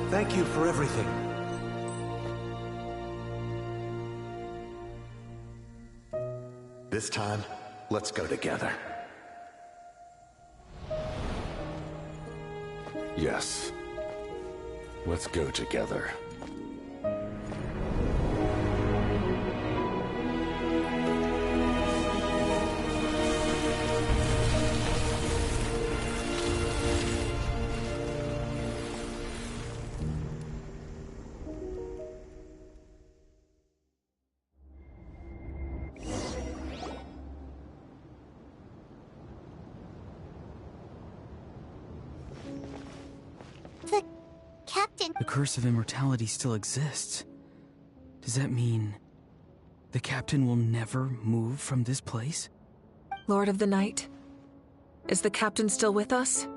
Thank you for everything. This time, let's go together. Yes. Let's go together. The curse of immortality still exists. Does that mean the captain will never move from this place? Lord of the Night, is the captain still with us?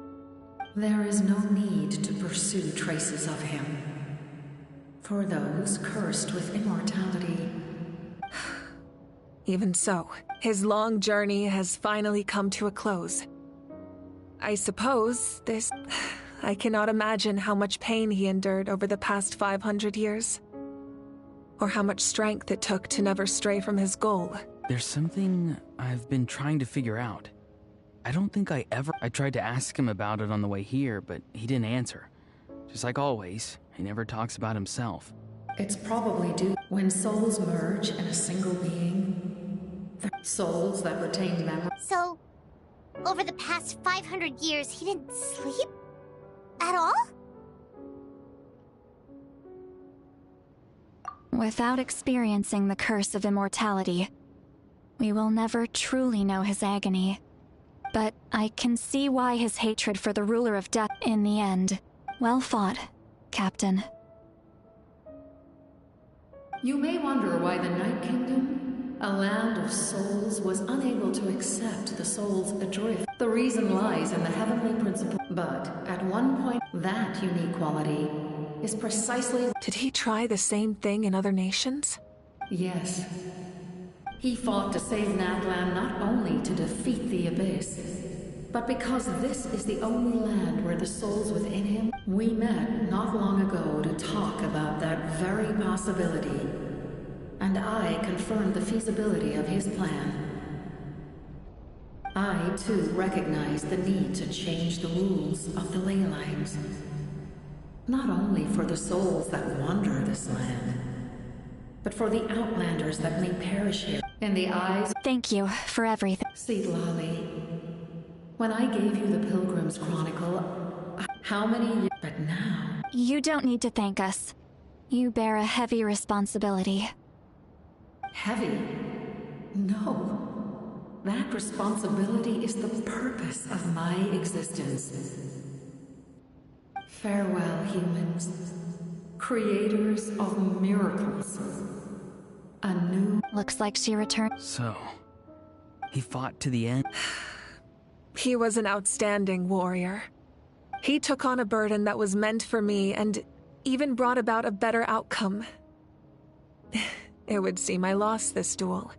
There is no need to pursue traces of him. For those cursed with immortality. Even so, his long journey has finally come to a close. I suppose this... I cannot imagine how much pain he endured over the past 500 years. Or how much strength it took to never stray from his goal. There's something I've been trying to figure out. I don't think I tried to ask him about it on the way here, but he didn't answer. Just like always, he never talks about himself. It's probably due when souls merge in a single being. The souls that retain memory. So, over the past 500 years, he didn't sleep? At all? Without experiencing the curse of immortality, we will never truly know his agony. But I can see why his hatred for the ruler of death in the end. Well fought, Captain. You may wonder why the Night Kingdom, a land of souls, was unable to accept the souls adrift. The reason lies in the heavenly principle. But at one point, that unique quality is precisely... Did he try the same thing in other nations? Yes. He fought to save Natlan not only to defeat the Abyss, but because this is the only land where the souls within him... We met not long ago to talk about that very possibility, and I confirmed the feasibility of his plan. I, too, recognize the need to change the rules of the ley lines. Not only for the souls that wander this land, but for the outlanders that may perish here. In the eyes... Thank you for everything. Seed Lolly, when I gave you the Pilgrim's Chronicle, how many years... But now... You don't need to thank us. You bear a heavy responsibility. Heavy? No. That responsibility is the purpose of my existence. Farewell, humans. Creators of miracles. A new... Looks like she returned. So, he fought to the end? He was an outstanding warrior. He took on a burden that was meant for me and even brought about a better outcome. It would seem I lost this duel.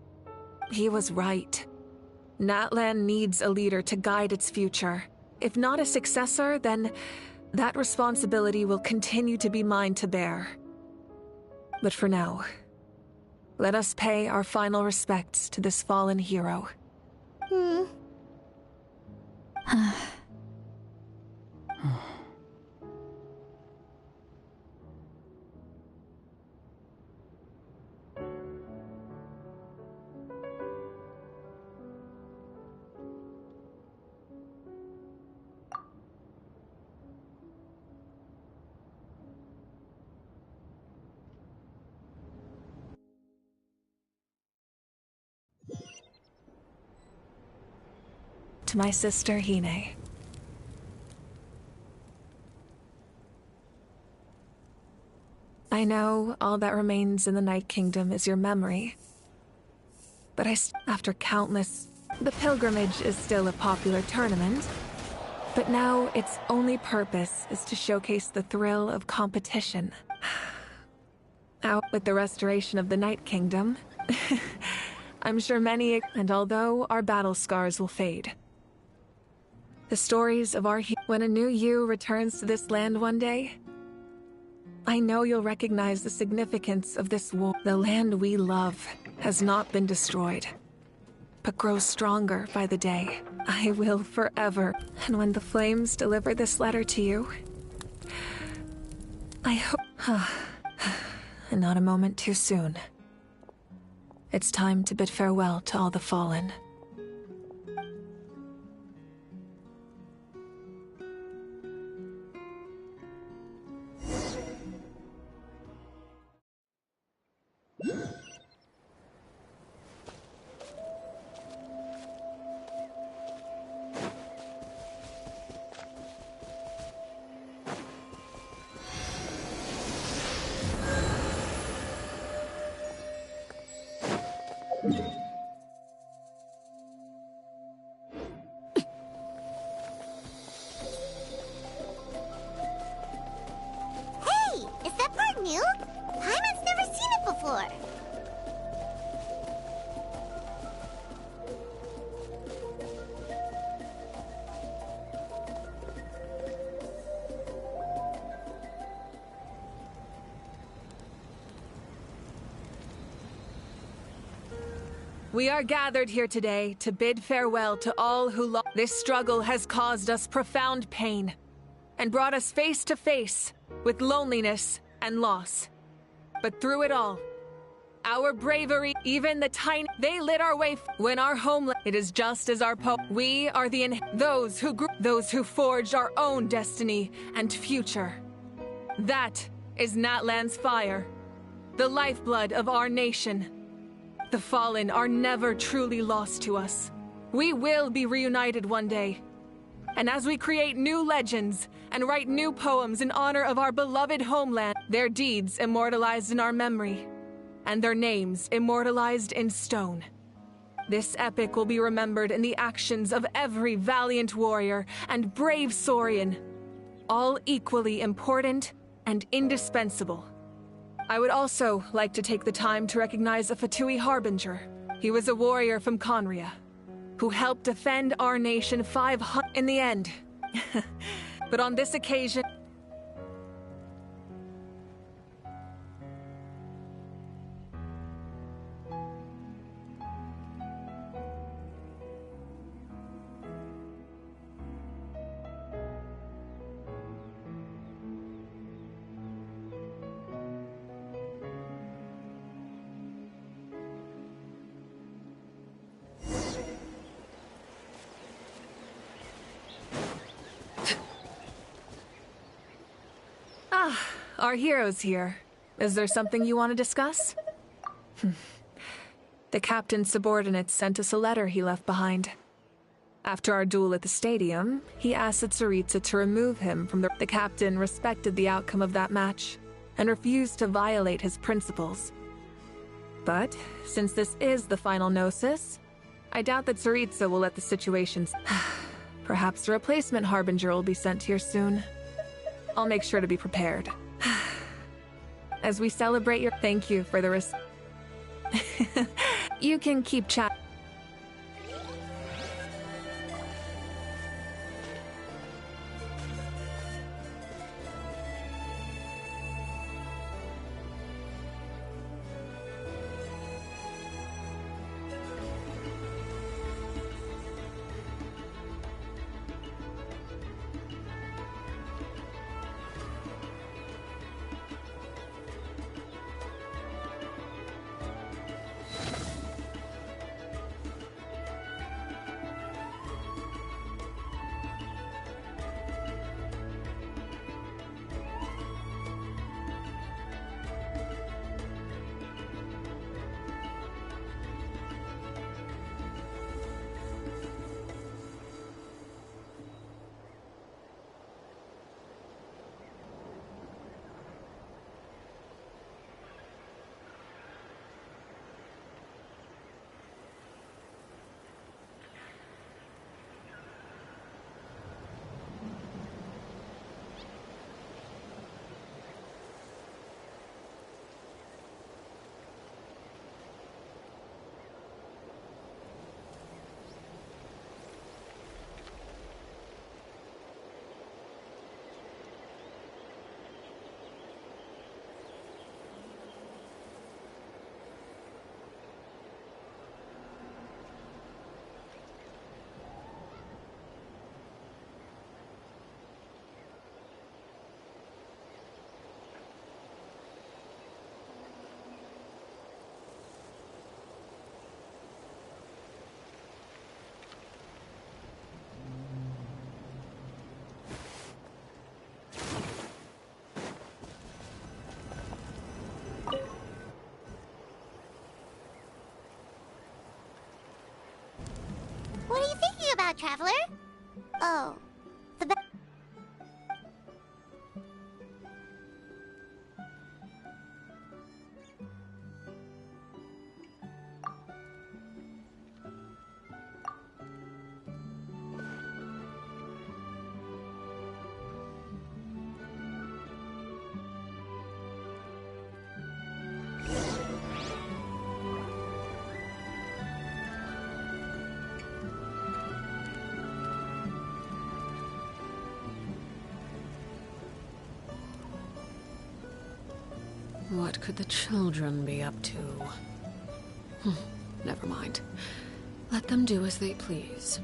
He was right. Natlan needs a leader to guide its future. If not a successor, then that responsibility will continue to be mine to bear. But for now, let us pay our final respects to this fallen hero. To my sister, Hine. I know all that remains in the Night Kingdom is your memory. But after countless... The pilgrimage is still a popular tournament, but now its only purpose is to showcase the thrill of competition. Out with the restoration of the Night Kingdom, I'm sure many... And although our battle scars will fade, The stories of our when a new you returns to this land one day, I know you'll recognize the significance of this war. The land we love has not been destroyed, but grows stronger by the day. I will forever. And when the flames deliver this letter to you, I hope... and not a moment too soon. It's time to bid farewell to all the fallen. Hey, is that part new? Paimon's never seen it before. We are gathered here today to bid farewell to all who lost. This struggle has caused us profound pain and brought us face to face with loneliness and loss. But through it all, our bravery, even the tiny, they lit our way when our homeland. It is just as our we are those who forged our own destiny and future. That is Natlan's fire, the lifeblood of our nation. The fallen are never truly lost to us. We will be reunited one day. And as we create new legends and write new poems in honor of our beloved homeland, their deeds immortalized in our memory, and their names immortalized in stone. This epic will be remembered in the actions of every valiant warrior and brave Saurian, all equally important and indispensable. I would also like to take the time to recognize a Fatui Harbinger. He was a warrior from Conria, who helped defend our nation 500 in the end. But on this occasion... Our hero's here. Is there something you want to discuss? The captain's subordinates sent us a letter he left behind. After our duel at the stadium, he asked Tsaritsa to remove him from the captain respected the outcome of that match and refused to violate his principles. But, since this is the final Gnosis, I doubt that Tsaritsa will let the situation... Perhaps a replacement Harbinger will be sent here soon. I'll make sure to be prepared. As we celebrate your... Thank you for the You can keep chat. Traveler. Oh, the What could the children be up to? Never mind. Let them do as they please.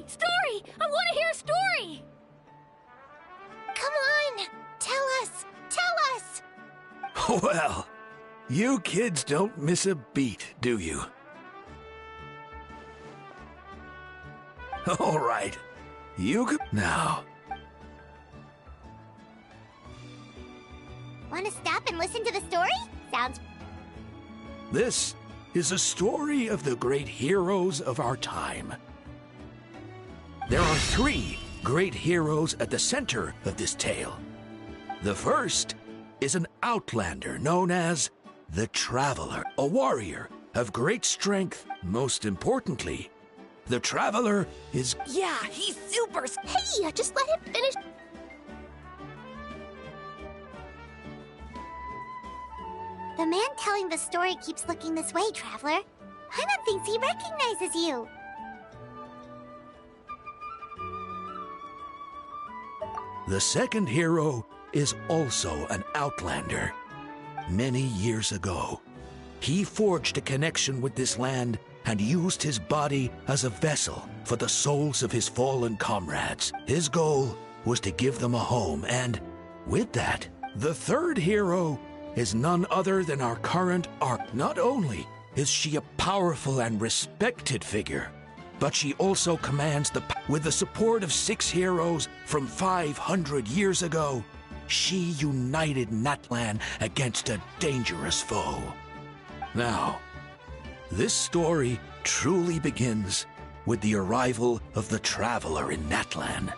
Story! I want to hear a story! Come on! Tell us! Tell us! Well, you kids don't miss a beat, do you? All right. You can... Now. Want to stop and listen to the story? Sounds... This is a story of the great heroes of our time. There are 3 great heroes at the center of this tale. The first is an outlander known as the Traveler, a warrior of great strength. Most importantly, the Traveler is... Yeah, he's super... Hey, just let him finish... The man telling the story keeps looking this way, Traveler. Paimon thinks he recognizes you. The second hero is also an outlander. Many years ago, he forged a connection with this land and used his body as a vessel for the souls of his fallen comrades. His goal was to give them a home, and with that, the third hero is none other than our current arc. Not only is she a powerful and respected figure, but she also commands with the support of 6 heroes from 500 years ago, she united Natlan against a dangerous foe. Now, this story truly begins with the arrival of the Traveler in Natlan.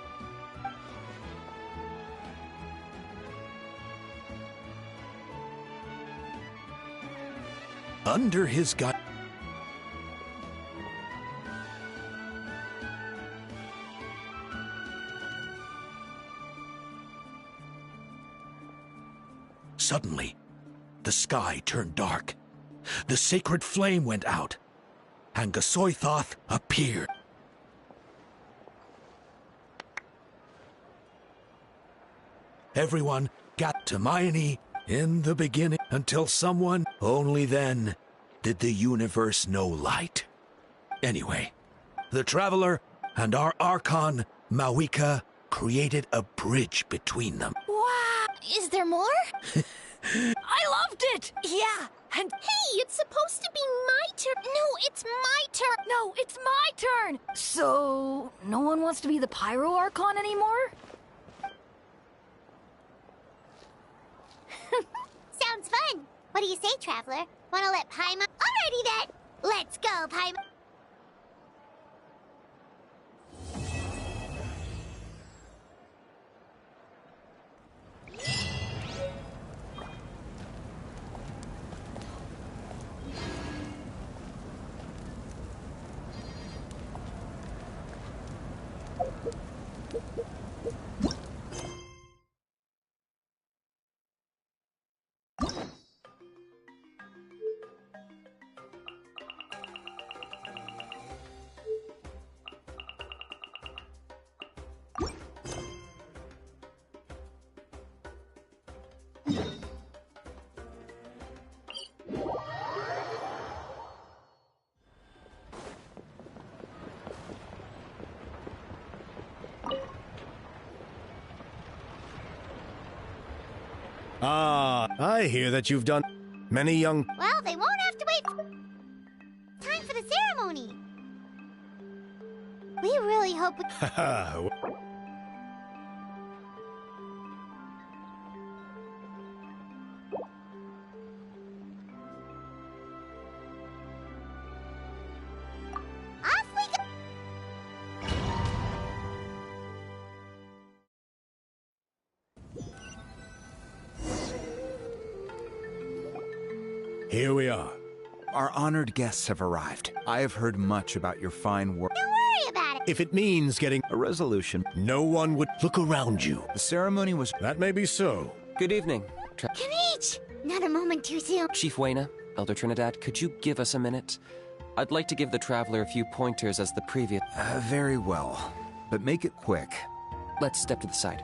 Under his guidance, suddenly, the sky turned dark. The sacred flame went out, and Gasoithoth appeared. Everyone got to Hermione in the beginning until someone, only then did the universe know light. Anyway, the Traveler and our Archon, Mawika, created a bridge between them. Wow! Is there more? I loved it! Yeah, and... Hey, it's supposed to be my turn! No, it's my turn! No, it's my turn! So, no one wants to be the Pyro Archon anymore? Sounds fun! What do you say, Traveler? Wanna let Paimon... Alrighty then! Let's go, Paimon! Ah, I hear that you've done many young... Well, they won't have to wait time for the ceremony. We really hope we... Haha. Off we go! Here we are. Our honored guests have arrived. I have heard much about your fine work. Don't worry about it. If it means getting a resolution, no one would look around you. The ceremony was... That may be so. Good evening. Kenichi! Not a moment too soon. Chief Wayna, Elder Trinidad, could you give us a minute? I'd like to give the Traveler a few pointers as the previous... very well. But make it quick. Let's step to the side.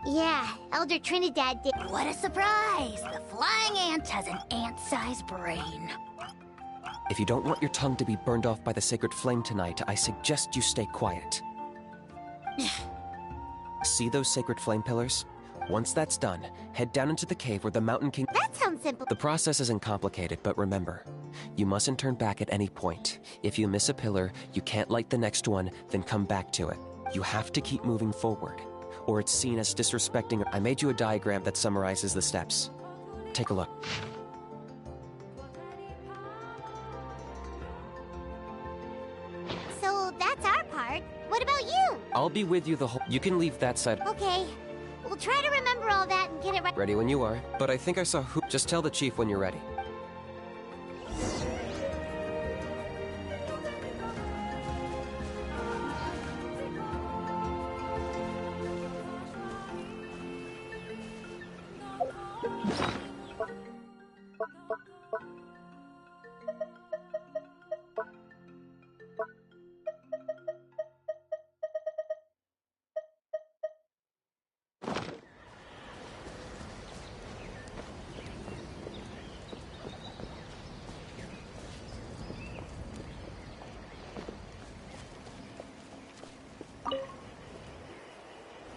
Yeah, Elder Trinidad did. What a surprise! The flying ant has an ant-sized brain. If you don't want your tongue to be burned off by the sacred flame tonight, I suggest you stay quiet. See those sacred flame pillars? Once that's done, head down into the cave where the Mountain King... That sounds simple. The process isn't complicated, but remember, you mustn't turn back at any point. If you miss a pillar, you can't light the next one, then come back to it. You have to keep moving forward, or it's seen as disrespecting. I made you a diagram that summarizes the steps. Take a look. So that's our part. What about you? I'll be with you the whole... You can leave that side. Okay. We'll try to remember all that and get it right. Ready when you are. But I think I saw who... Just tell the chief when you're ready.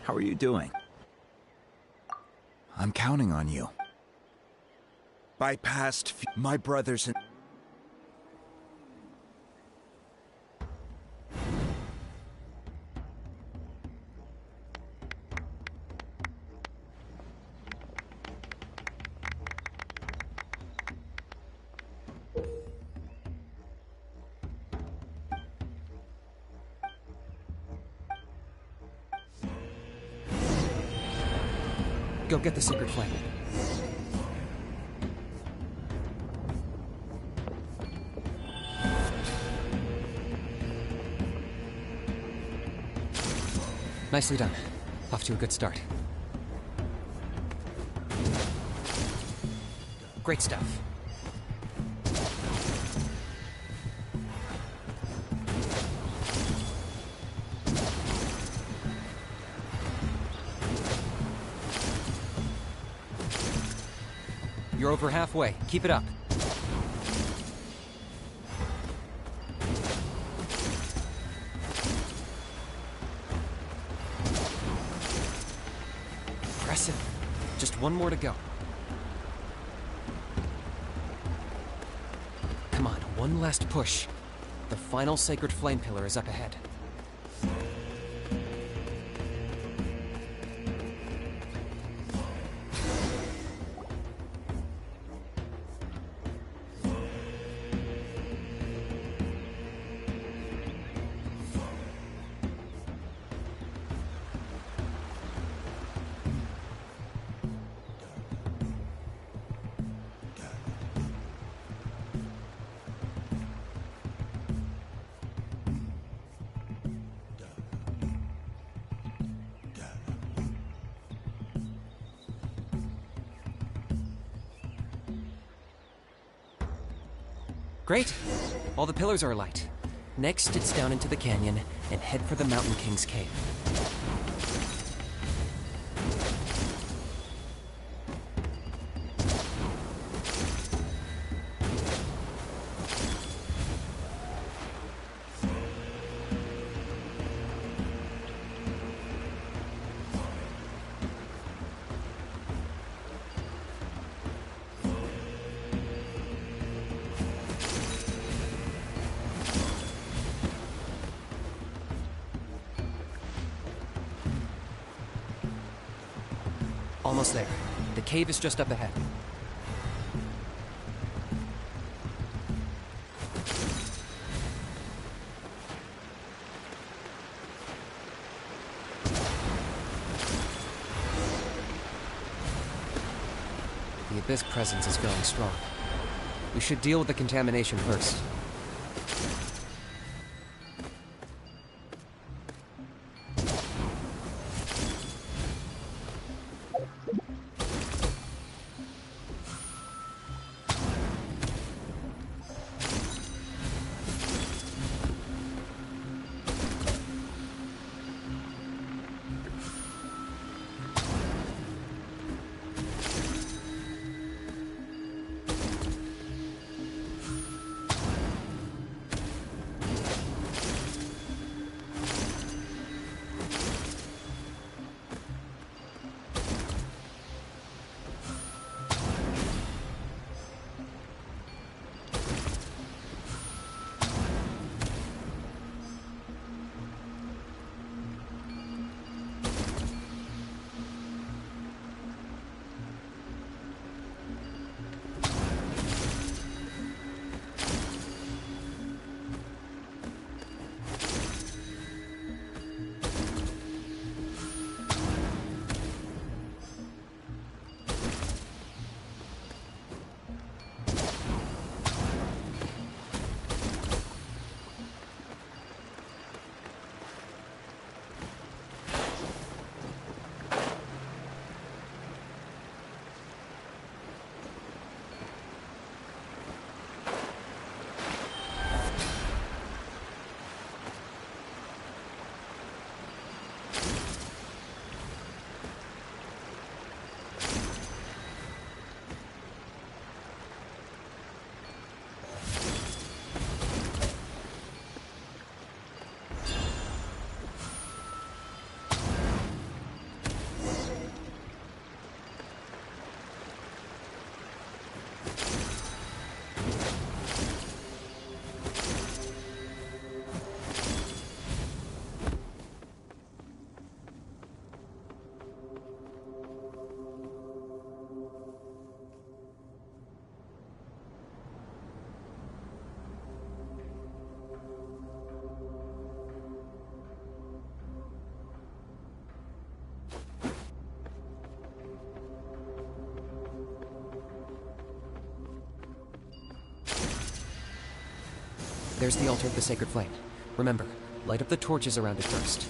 How are you doing? I'm counting on you. My brothers and... Go get the sacred flame. Nicely done. Off to a good start. Great stuff. You're over halfway. Keep it up. Impressive. Just one more to go. Come on, one last push. The final sacred flame pillar is up ahead. Great. All the pillars are alight. Next, it's down into the canyon and head for the Mountain King's cave. Almost there. The cave is just up ahead. The Abyss presence is growing strong. We should deal with the contamination first. There's the altar of the Sacred Flame. Remember, light up the torches around it first.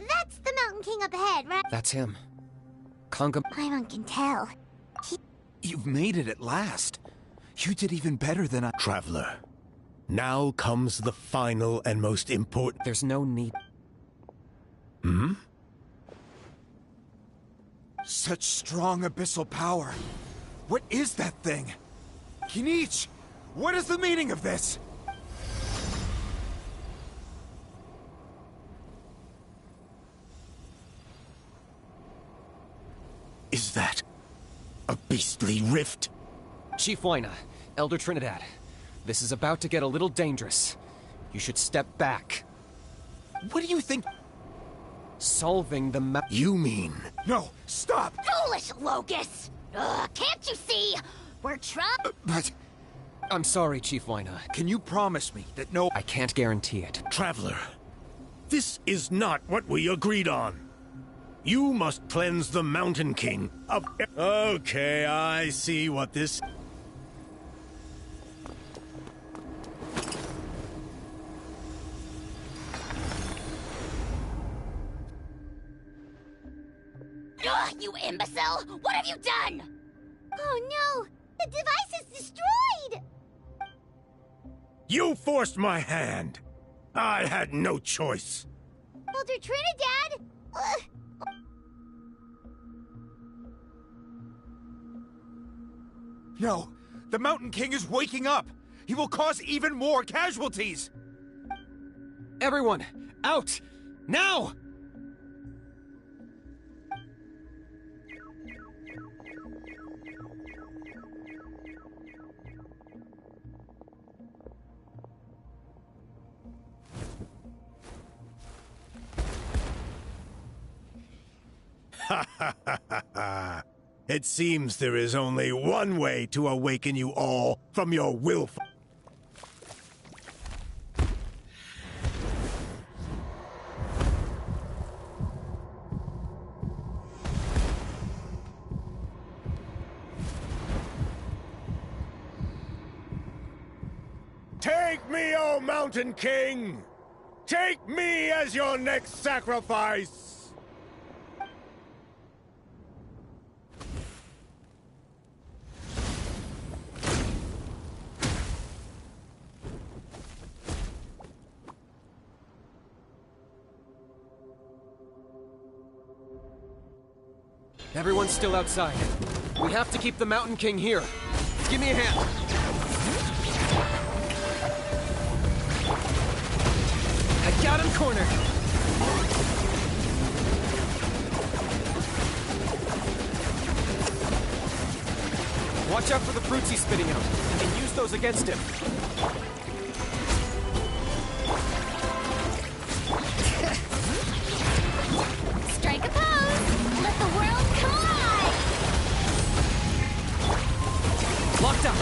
That's the Mountain King up ahead, right? That's him. Conga... Paimon can tell. You've made it at last. You did even better than I... Traveler, now comes the final and most important... There's no need... Hmm? Such strong abyssal power. What is that thing? Kinich, what is the meaning of this? Is that a beastly rift? Chief Wyna, Elder Trinidad, this is about to get a little dangerous. You should step back. What do you think? Solving the You mean... No, stop! Foolish Locust! Can't you see? We're trying... But... I'm sorry, Chief Wyna. Can you promise me that no... I can't guarantee it. Traveler, this is not what we agreed on. You must cleanse the Mountain King of... Okay, I see what this... Ugh, you imbecile! What have you done? Oh no! The device is destroyed! You forced my hand. I had no choice. Elder Trinidad? No! The Mountain King is waking up! He will cause even more casualties! Everyone, out! Now! Ha ha ha ha ha! It seems there is only one way to awaken you all from your willful... Take me, O Mountain King! Take me as your next sacrifice! Everyone's still outside. We have to keep the Mountain King here. Give me a hand. I got him cornered. Watch out for the fruits he's spitting out, and then use those against him. Strike a pose! Let the world come alive! Locked up!